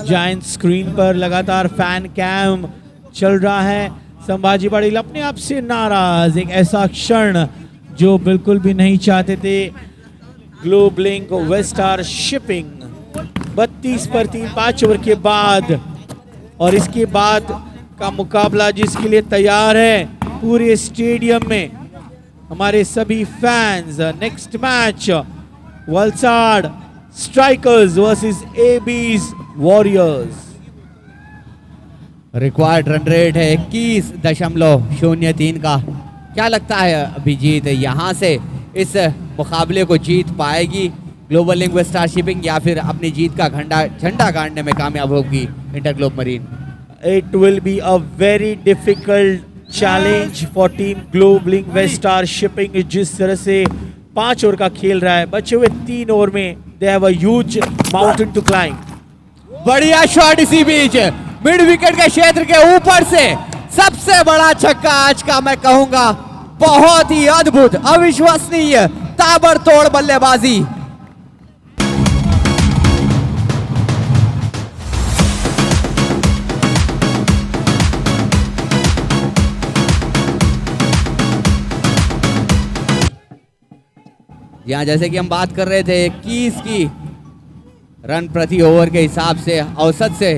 जायंट स्क्रीन पर लगातार फैन कैम चल रहा है। संभाजी पाटिल अपने आप से नाराज, एक ऐसा क्षण जो बिल्कुल भी नहीं चाहते थे ग्लोबलिंक वेस्टार शिपिंग। 32 पर 3 5 ओवर के बाद और इसके बाद का मुकाबला जिसके लिए तैयार है पूरे स्टेडियम में हमारे सभी fans. Next match Valsad strikers versus Abies warriors. Required run rate है 21.03 का। क्या लगता है अभिजीत, यहाँ से इस मुकाबले को जीत पाएगी Global Link West Star Shipping या फिर अपनी जीत का झंडा गाड़ने में कामयाब होगी inter Globe marine? It will be a very difficult challenge for team Globe Link West Star Shipping। जिस तरह से 5 ओवर का खेल रहा है, बचे हुए 3 ओवर में they have a huge mountain to climb। बढ़िया शॉट इसी बीच मिड विकेट के क्षेत्र के ऊपर से सबसे बड़ा छक्का आज का, मैं कहूंगा बहुत ही अद्भुत, अविश्वसनीय, ताबड़तोड़ बल्लेबाजी। यहाँ जैसे कि हम बात कर रहे थे 21 की रन प्रति ओवर के हिसाब से औसत से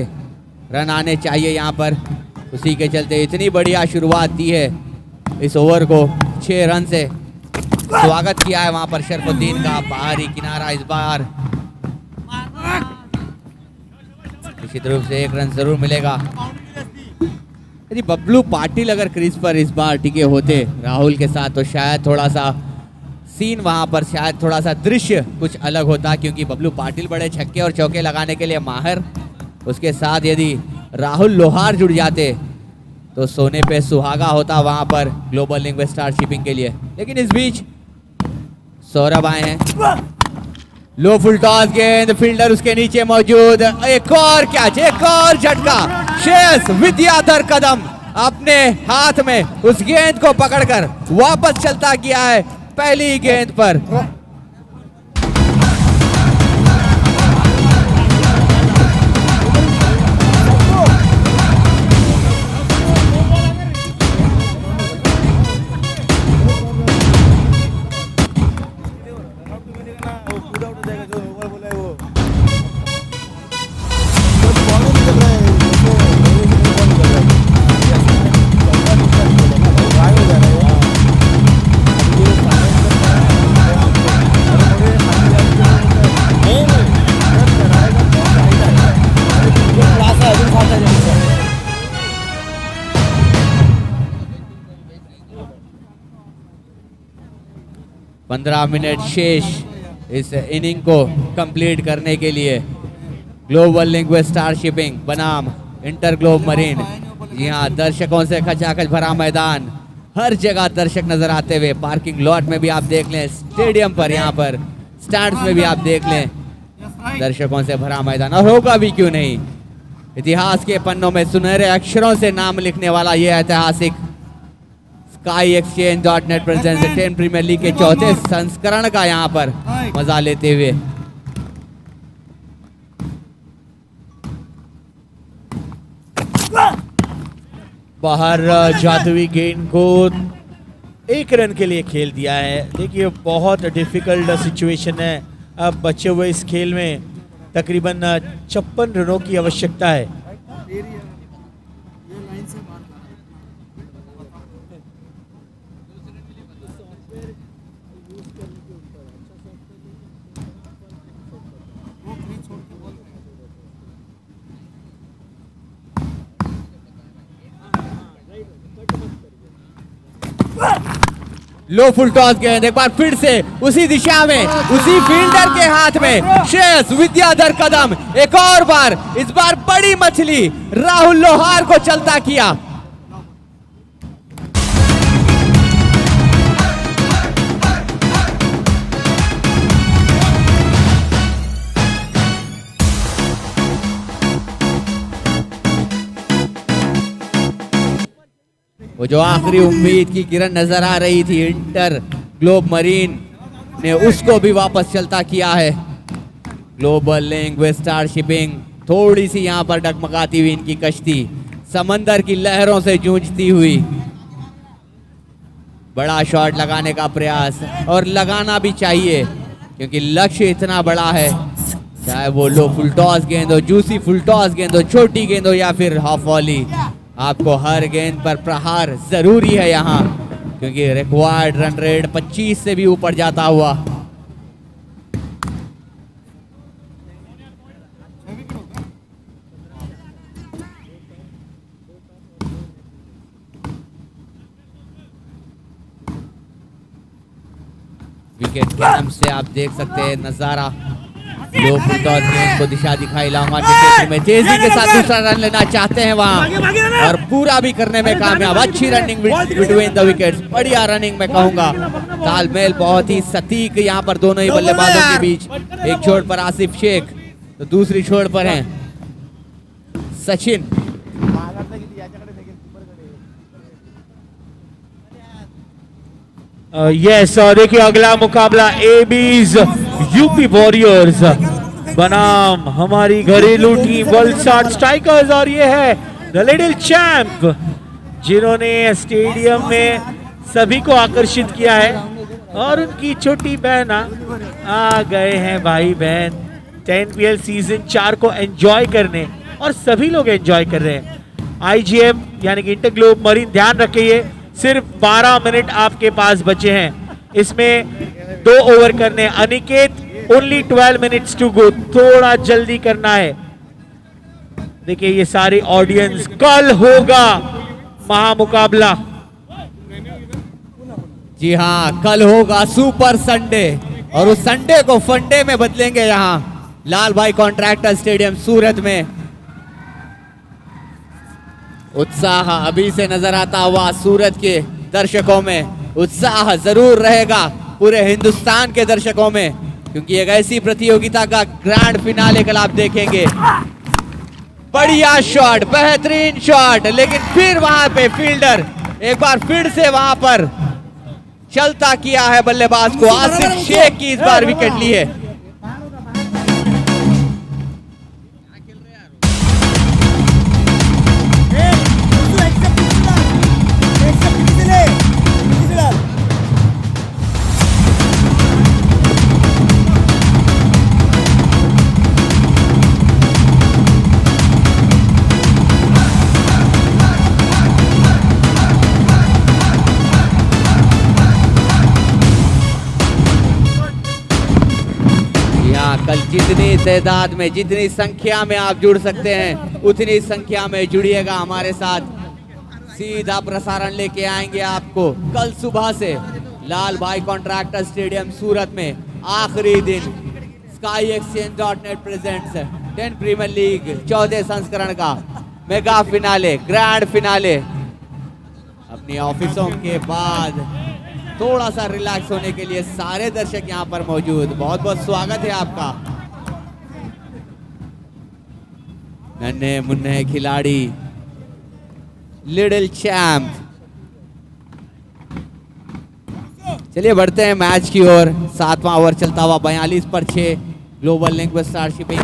रन आने चाहिए यहाँ पर, उसी के चलते इतनी बढ़िया शुरुआत दी है इस ओवर को 6 रन से। स्वागत किया है वहां पर शरफुद्दीन का, बाहरी किनारा इस बार, निश्चित रूप से 1 रन जरूर मिलेगा। यदि बबलू पाटिल अगर क्रीज पर इस बार टिके होते राहुल के साथ तो शायद थोड़ा सा सीन वहां पर, शायद थोड़ा सा दृश्य कुछ अलग होता, क्योंकि बबलू पाटिल बड़े छक्के और चौके लगाने के लिए माहिर, उसके साथ यदि राहुल लोहार जुड़ जाते तो सोने पे सुहागा होता वहां पर Global Link West Star Shipping के लिए। लेकिन इस बीच सौरभ आए हैं, लो फुल टॉस गेंद, फील्डर उसके नीचे मौजूद, एक और कैच, एक और झटका, श्रेयस विद्याधर कदम अपने हाथ में उस गेंद को पकड़कर वापस चलता गया है पहली गेंद पर। पंद्रह मिनट शेष इस इनिंग को कंप्लीट करने के लिए। Global Link West Star Shipping बनाम इंटर ग्लोब मरीन। जी हाँ, दर्शकों से खचाखच भरा मैदान, हर जगह दर्शक नजर आते हुए, पार्किंग लॉट में भी आप देख लें, स्टेडियम पर, यहाँ पर स्टैंड्स में भी आप देख लें, दर्शकों से भरा मैदान, और होगा भी क्यों नहीं। इतिहास के पन्नों में सुनहरे अक्षरों से नाम लिखने वाला यह ऐतिहासिक SkyExchange.net प्रेजेंट्स 10 प्रीमियर लीग के चौथे संस्करण का यहाँ पर मजा लेते हुए। बाहर जाती हुई गेंद को 1 रन के लिए खेल दिया है। देखिए बहुत डिफिकल्ट सिचुएशन है, अब बचे हुए इस खेल में तकरीबन 56 रनों की आवश्यकता है। लो फुल टॉस गेंद, एक बार फिर से उसी दिशा में, उसी फील्डर के हाथ में, श्रेयस विद्याधर कदम, एक और बार, इस बार बड़ी मछली राहुल लोहार को चलता किया। वो जो आखिरी उम्मीद की किरण नजर आ रही थी इंटर ग्लोब मरीन ने, उसको भी वापस चलता किया है Global Link West Star Shipping. थोड़ी सी यहाँ पर डगमगाती हुई इनकी कश्ती समंदर की लहरों से जूझती हुई, बड़ा शॉट लगाने का प्रयास, और लगाना भी चाहिए क्योंकि लक्ष्य इतना बड़ा है, चाहे वो लो फुल टॉस गेंद हो, जूसी फुल टॉस गेंद हो, छोटी गेंद हो या फिर हाफ वॉली, आपको हर गेंद पर प्रहार जरूरी है यहाँ, क्योंकि रिक्वायर्ड रन रेट 25 से भी ऊपर जाता हुआ। विकेट के नाम से आप देख सकते हैं नजारा। लो फुल टॉस गेंद को दिशा दिखाई लाहौर क्षेत्र में तेजी के साथ दूसरा रन लेना चाहते हैं वहां और पूरा भी करने में कामयाब। अच्छी रनिंग बिटवीन द विकेट्स, बढ़िया रनिंग मैं कहूंगा। तालमेल बहुत ही सटीक यहाँ पर दोनों ही बल्लेबाजों के बीच। एक छोर पर आसिफ शेख तो दूसरी छोर पर हैं सचिन। यस, देखिए अगला मुकाबला एबीज यूपी वॉरियर्स बनाम हमारी घरेलू टीम वलसाड स्ट्राइकर्स और ये है द लिटिल चैंप जिन्होंने स्टेडियम में सभी को आकर्षित किया है और उनकी छोटी बहन आ गए हैं भाई बहन 10PL सीजन 4 को एंजॉय करने और सभी लोग एंजॉय कर रहे हैं। IGM यानी कि इंटरग्लोब मरीन, ध्यान रखिए सिर्फ 12 मिनट आपके पास बचे हैं, इसमें 2 ओवर करने। Aniket only 12 minutes to go, थोड़ा जल्दी करना है। देखिए ये सारी ऑडियंस, कल होगा महामुकाबला। जी हाँ, कल होगा सुपर संडे और उस संडे को फंडे में बदलेंगे यहाँ लाल भाई कॉन्ट्रैक्टर स्टेडियम सूरत में। उत्साह अभी से नजर आता हुआ सूरत के दर्शकों में, उत्साह जरूर रहेगा पूरे हिंदुस्तान के दर्शकों में, क्योंकि एक ऐसी प्रतियोगिता का ग्रैंड फिनाले कल आप देखेंगे। बढ़िया शॉट, बेहतरीन शॉट, लेकिन फिर वहां पे फील्डर एक बार फिर से वहां पर चलता किया है बल्लेबाज को। आसिफ शेख की इस बार विकेट ली है। कल जितनी तादाद में, जितनी संख्या में आप जुड़ सकते हैं उतनी संख्या में जुड़िएगा हमारे साथ। सीधा प्रसारण लेके आएंगे आपको कल सुबह से लाल भाई कॉन्ट्रैक्टर स्टेडियम सूरत में। आखिरी दिन SkyExchange.net प्रेजेंट्स 10 प्रीमियर लीग 14 संस्करण का मेगा फिनाले, ग्रैंड फिनाले। अपनी ऑफिसों के बाद थोड़ा सा रिलैक्स होने के लिए सारे दर्शक यहाँ पर मौजूद, बहुत बहुत स्वागत है आपका। नन्हे मुन्ने खिलाड़ी लिटिल चैंप। चलिए बढ़ते हैं मैच की ओर। 7वां ओवर चलता हुआ 42 पर 6 ग्लोबल लिंक में स्टारशिपिंग।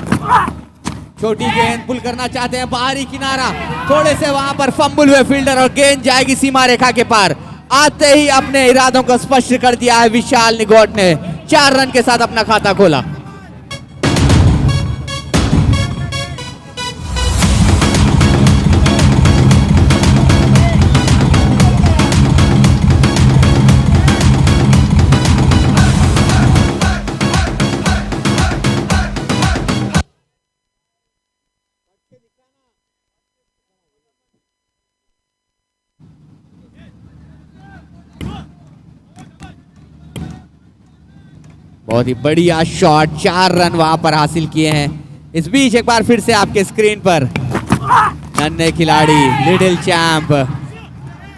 छोटी गेंद पुल करना चाहते हैं, बाहरी किनारा, थोड़े से वहां पर फंबल हुए फील्डर और गेंद जाएगी सीमा रेखा के पार। आते ही अपने इरादों को स्पष्ट कर दिया है विशाल निगोट ने, 4 रन के साथ अपना खाता खोला। बहुत ही बढ़िया शॉट, 4 रन वहां पर हासिल किए हैं। इस बीच एक बार फिर से आपके स्क्रीन पर नन्हे खिलाड़ी लिटिल चैंप,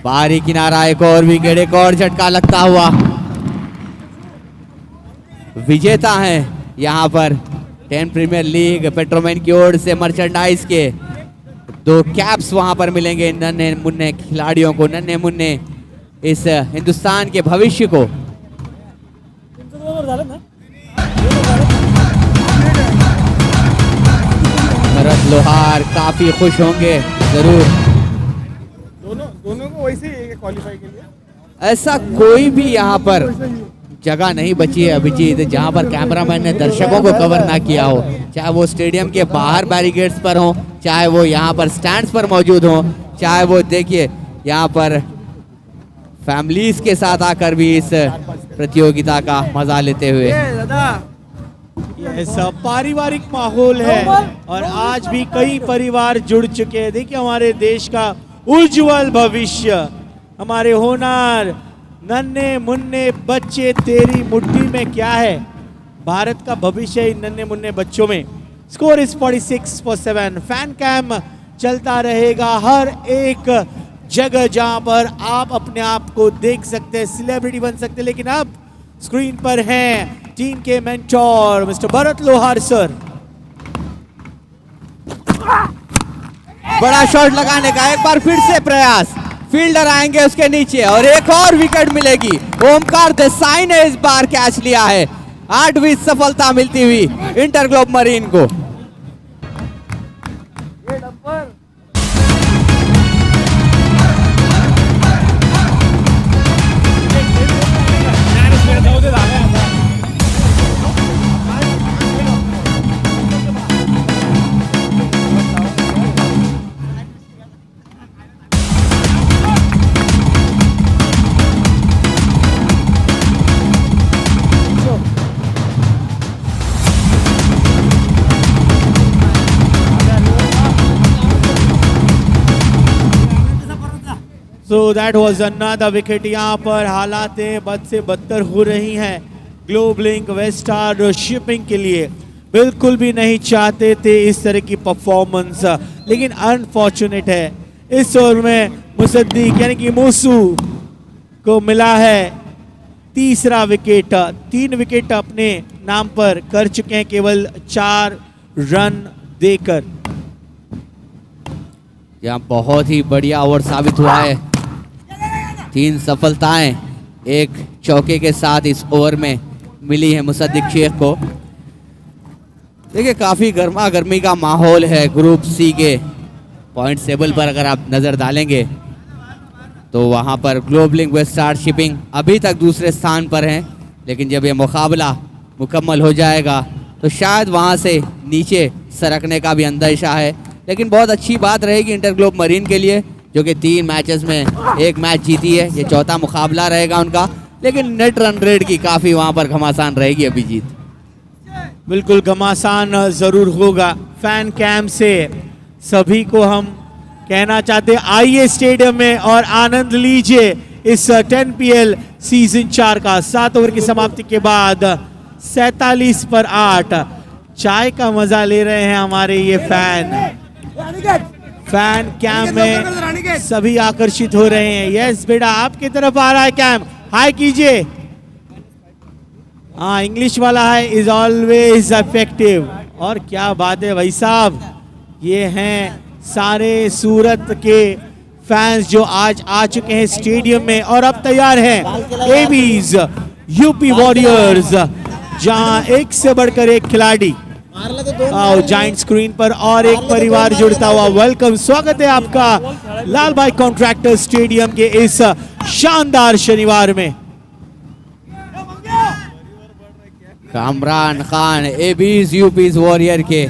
बाहरी किनारा, एक और विकेट, एक और झटका लगता हुआ। विजेता हैं यहाँ पर 10 प्रीमियर लीग पेट्रोमैन की ओर से मर्चेंडाइज के 2 कैप्स वहां पर मिलेंगे नन्हे मुन्ने खिलाड़ियों को, नन्हे मुन्ने इस हिंदुस्तान के भविष्य को। भरत लोहार काफी खुश होंगे जरूर। दोनों को वैसे ही क्वालिफाई के लिए ऐसा कोई भी यहाँ पर जगह नहीं बची है अभिजीत जहाँ पर कैमरामैन ने दर्शकों को कवर ना किया हो, चाहे वो स्टेडियम के बाहर बैरिकेड्स पर हो, चाहे वो यहाँ पर स्टैंड्स पर मौजूद हो, चाहे वो देखिए यहाँ पर फैमिलीज के साथ आकर भी इस प्रतियोगिता का मजा लेते हुए। ऐसा पारिवारिक माहौल है और आज भी कई परिवार जुड़ चुके हैं। देखिए हमारे देश का उज्जवल भविष्य, हमारे होनहार नन्हे मुन्ने बच्चे, तेरी मुट्ठी में क्या है, भारत का भविष्य इन नन्हे मुन्ने बच्चों में। Score is 46-7। फैन कैम चलता रहेगा हर एक जगह जहां पर आप अपने आप को देख सकते हैं, सेलिब्रिटी बन सकते हैं। लेकिन अब स्क्रीन पर हैं टीम के मेंटोर मिस्टर भरत लोहार सर। बड़ा शॉट लगाने का एक बार फिर से प्रयास, फील्डर आएंगे उसके नीचे और एक और विकेट मिलेगी। ओमकार देसाई ने इस बार कैच लिया है। 8वीं सफलता मिलती हुई इंटर ग्लोब मरीन को। So that was another wicket। यहाँ पर हालातें बद से बदतर हो रही हैं ग्लोब लिंक वेस्टार्ड शिपिंग के लिए। बिल्कुल भी नहीं चाहते थे इस तरह की परफॉर्मेंस, लेकिन अनफॉर्चुनेट है इस ओवर में मुसद्दीक यानी कि मूसू को मिला है तीसरा विकेट। 3 विकेट अपने नाम पर कर चुके हैं केवल 4 रन देकर। यहाँ बहुत ही बढ़िया ओवर साबित हुआ है। 3 सफलताएं एक चौके के साथ इस ओवर में मिली है मुसद्दिक शेख को। देखिए काफी गर्मा गर्मी का माहौल है ग्रुप सी के पॉइंट टेबल पर। अगर आप नजर डालेंगे तो वहां पर ग्लोब लिंक वेस्टार्ड शिपिंग अभी तक दूसरे स्थान पर हैं, लेकिन जब ये मुकाबला मुकम्मल हो जाएगा तो शायद वहां से नीचे सरकने का भी अंदेशा है। लेकिन बहुत अच्छी बात रहेगी इंटर ग्लोब मरीन के लिए, जो कि 3 मैचेस में 1 मैच जीती है। ये चौथा मुकाबला रहेगा उनका, लेकिन नेट रन रेट की काफ़ी वहाँ पर घमासान रहेगी अभी जीत। बिल्कुल घमासान ज़रूर होगा। फैन कैंप से सभी को हम कहना चाहते हैं आइए स्टेडियम में और आनंद लीजिए इस 10 PL सीजन 4 का। 7 ओवर की समाप्ति के बाद 47 पर 8 चाय का मजा ले रहे हैं हमारे ये फैन कैंप में सभी आकर्षित हो रहे हैं। यस बेटा आपकी तरफ आ रहा है कैंप, हाय कीजिए। हाँ इंग्लिश वाला है इज ऑलवेज इफेक्टिव। और क्या बात है भाई साहब, ये हैं सारे सूरत के फैंस जो आज आ चुके हैं स्टेडियम में और अब तैयार हैं एबीज यूपी वॉरियर्स, जहां एक से बढ़कर एक खिलाड़ी। आओ जाइंट स्क्रीन पर और एक परिवार जुड़ता हुआ वेलकम, स्वागत है आपका लाल भाई कॉन्ट्रैक्टर स्टेडियम के इस शानदार शनिवार में। कामरान खान एबीज यूपीज वॉरियर के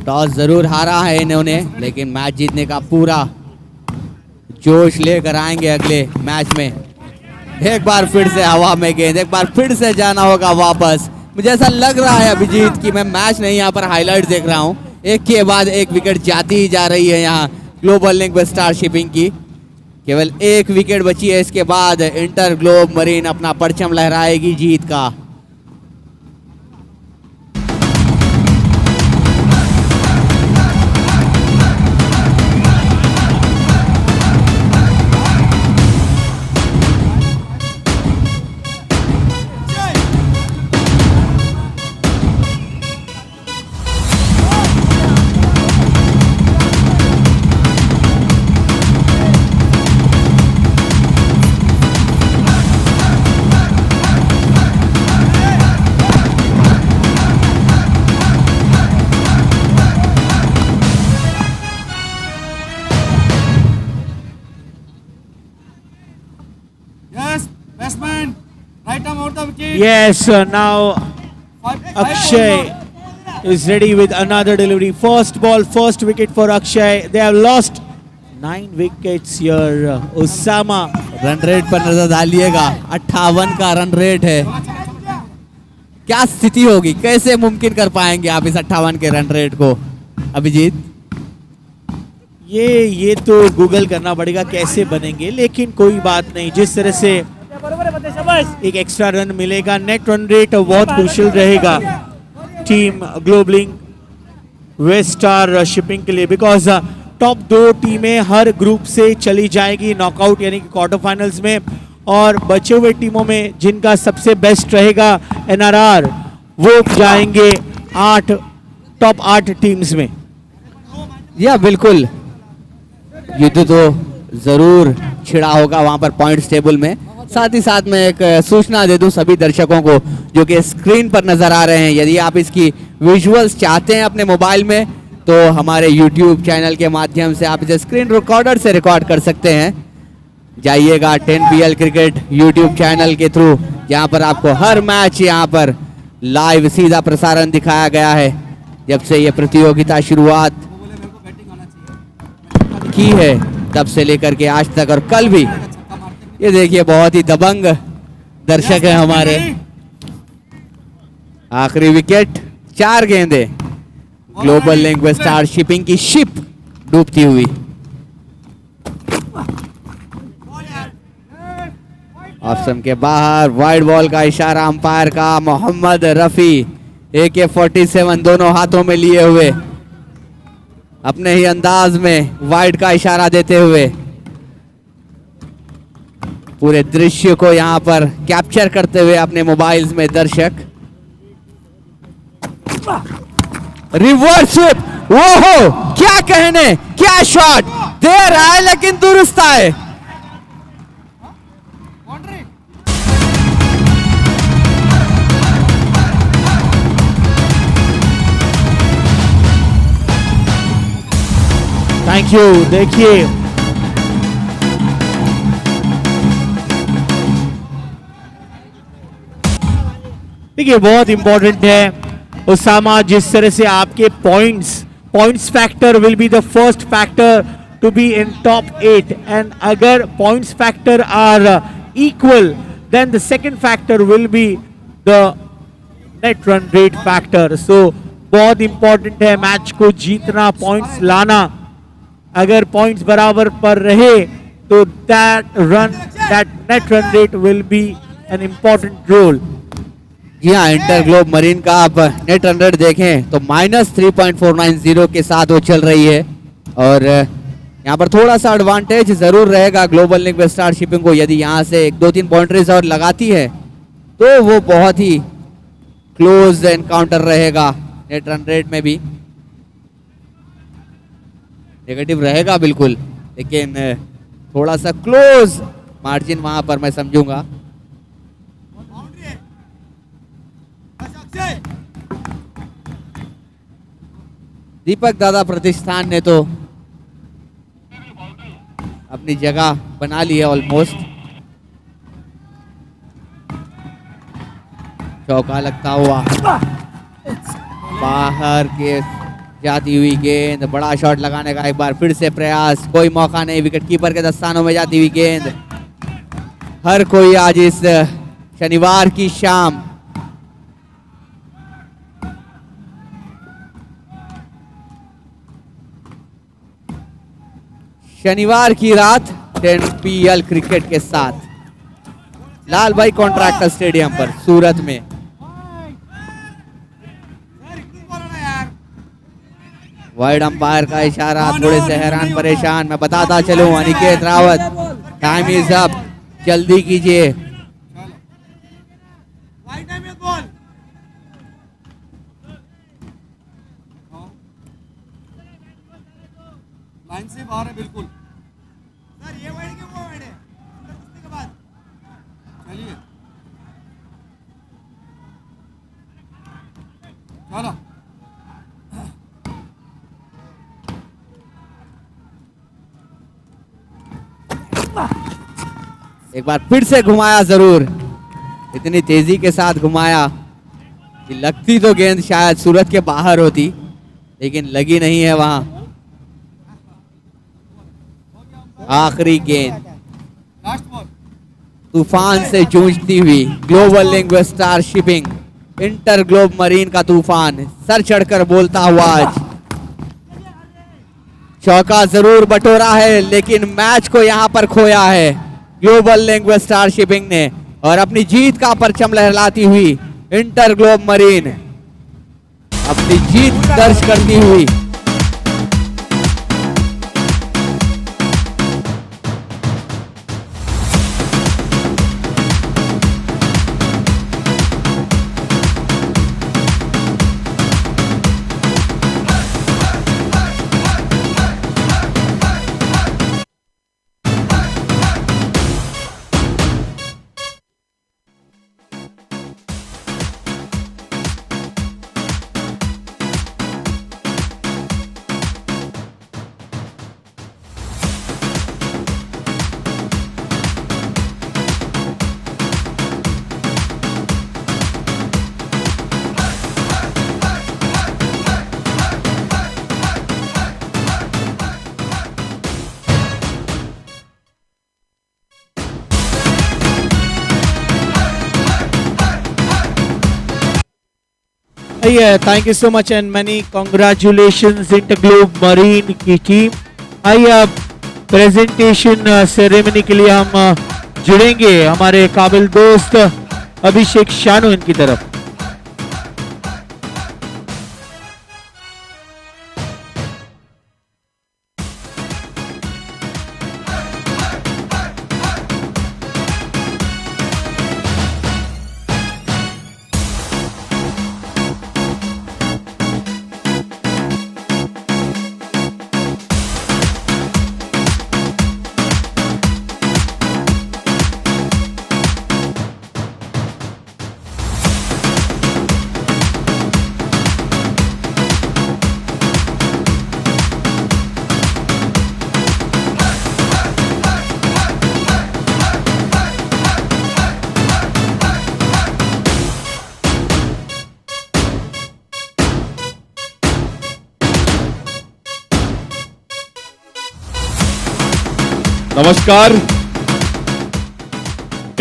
टॉस जरूर हारा है इन्होंने, लेकिन मैच जीतने का पूरा जोश लेकर आएंगे अगले मैच में। एक बार फिर से हवा में गेंद, एक बार फिर से जाना होगा वापस। मुझे ऐसा लग रहा है अभिजीत कि मैं मैच नहीं यहाँ पर हाईलाइट देख रहा हूँ। एक के बाद एक विकेट जाती ही जा रही है यहाँ ग्लोबल लिंक वेस्टार्ड शिपिंग की। केवल 1 विकेट बची है, इसके बाद इंटर ग्लोब मरीन अपना परचम लहराएगी जीत का। Yes, now Akshay is ready with another delivery. First ball, first wicket for Akshay. They have lost 9 wickets here. Osama run rate पर नजर डालिएगा, 58 का रन रेट है। क्या स्थिति होगी, कैसे मुमकिन कर पाएंगे आप इस 58 के रन रेट को अभिजीत? ये तो गूगल करना पड़ेगा कैसे बनेंगे, लेकिन कोई बात नहीं। जिस तरह से एक एक्स्ट्रा रन मिलेगा, नेट रन रेट बहुत क्रूशियल रहेगा team Globe Link West Star Shipping के लिए, बिकॉज टॉप 2 टीमें हर ग्रुप से चली जाएगी नॉकआउट यानी कि क्वार्टर फाइनल्स में, और बचे हुए टीमों में जिनका सबसे बेस्ट रहेगा एनआरआर, वो जाएंगे टॉप 8 टीम्स में। या बिल्कुल, युद्ध तो जरूर छिड़ा होगा वहां पर पॉइंट्स टेबल में। साथ ही साथ में एक सूचना दे दूं सभी दर्शकों को जो कि स्क्रीन पर नजर आ रहे हैं, यदि आप इसकी विजुअल्स चाहते हैं अपने मोबाइल में तो हमारे यूट्यूब चैनल के माध्यम से आप इसे स्क्रीन रिकॉर्डर से रिकॉर्ड कर सकते हैं। जाइएगा 10PL क्रिकेट यूट्यूब चैनल के थ्रू, जहां पर आपको हर मैच यहां पर लाइव सीधा प्रसारण दिखाया गया है जब से ये प्रतियोगिता शुरुआत की है तब से लेकर के आज तक, और कल भी। ये देखिए बहुत ही दबंग दर्शक है हमारे। आखिरी विकेट, 4 गेंदे, Global Link West Star Shipping की शिप डूबती हुई। ऑप्शन के बाहर, वाइड बॉल का इशारा अंपायर का। मोहम्मद रफी AK-47 दोनों हाथों में लिए हुए अपने ही अंदाज में वाइड का इशारा देते हुए पूरे दृश्य को यहां पर कैप्चर करते हुए अपने मोबाइल्स में दर्शक। रिवर्स स्विप, वो हो क्या कहने, क्या शॉट, देर आए लेकिन दुरुस्त आए। Thank you. देखिए बहुत इंपॉर्टेंट है उसामा, जिस तरह से आपके points factor will be the first factor to be in top 8, and अगर points factor are equal then the second factor will be the net run rate factor. So बहुत इंपॉर्टेंट है मैच को जीतना, पॉइंट्स लाना। अगर पॉइंट्स बराबर पर रहे तो that net run rate will be an important role. जी हाँ, इंटर ग्लोब मरीन का आप नेट रन रेट देखें तो -3.490 के साथ वो चल रही है, और यहाँ पर थोड़ा सा एडवांटेज जरूर रहेगा Global Link West Star Shipping को। यदि यहाँ से 1-2-3 बाउंड्रीज और लगाती है तो वो बहुत ही क्लोज एनकाउंटर रहेगा। नेट रन रेट में भी नेगेटिव रहेगा बिल्कुल, लेकिन थोड़ा सा क्लोज मार्जिन वहां पर मैं समझूंगा। दीपक दादा प्रतिष्ठान ने तो अपनी जगह बना ली है ऑलमोस्ट। चौका लगता हुआ बाहर के जाती हुई गेंद, बड़ा शॉट लगाने का एक बार फिर से प्रयास, कोई मौका नहीं, विकेट कीपर के दस्तानों में जाती हुई गेंद। हर कोई आज इस शनिवार की शाम शनिवार की रात 10PL क्रिकेट के साथ लाल भाई कॉन्ट्रैक्टर स्टेडियम पर सूरत में। वाइड अंपायर का इशारा, थोड़े से हैरान परेशान। मैं बताता चलूं Aniket Rawat, time is up, जल्दी कीजिए। लाइन से बाहर है बिल्कुल सर, ये वाइड के वो वाइड है उसके बाद चलिए चलो। एक बार फिर से घुमाया, जरूर इतनी तेजी के साथ घुमाया कि लगती तो गेंद शायद सूरत के बाहर होती, लेकिन लगी नहीं है वहां। आखिरी गेंद, लास्ट बॉल। तूफान से जूझती हुई global link star shipping, inter Globe marine का तूफान सर चढ़कर बोलता हुआ आज चौका जरूर बटोरा है, लेकिन मैच को यहां पर खोया है ग्लोबल लिंक स्टार शिपिंग ने, और अपनी जीत का परचम लहराती हुई इंटर ग्लोब मरीन अपनी जीत दर्ज करती हुई Thank you so much and many congratulations Interglobe Marine की टीम। आइए अब प्रेजेंटेशन सेरेमनी के लिए हम जुड़ेंगे हमारे काबिल दोस्त अभिषेक शानू इनकी तरफ। नमस्कार,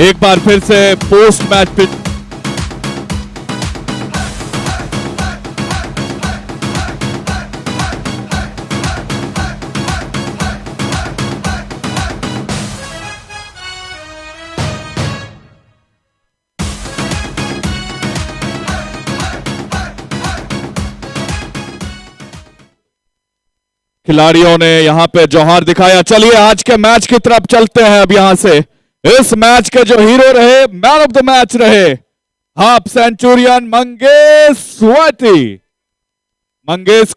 एक बार फिर से पोस्ट मैच पिच खिलाड़ियों ने यहां पे जौहर दिखाया। चलिए आज के मैच की तरफ चलते हैं। अब यहां से इस मैच के जो हीरो रहे, मैन ऑफ द मैच रहे, हाफ सेंचुरियन मंगेश स्वाति। मंगेश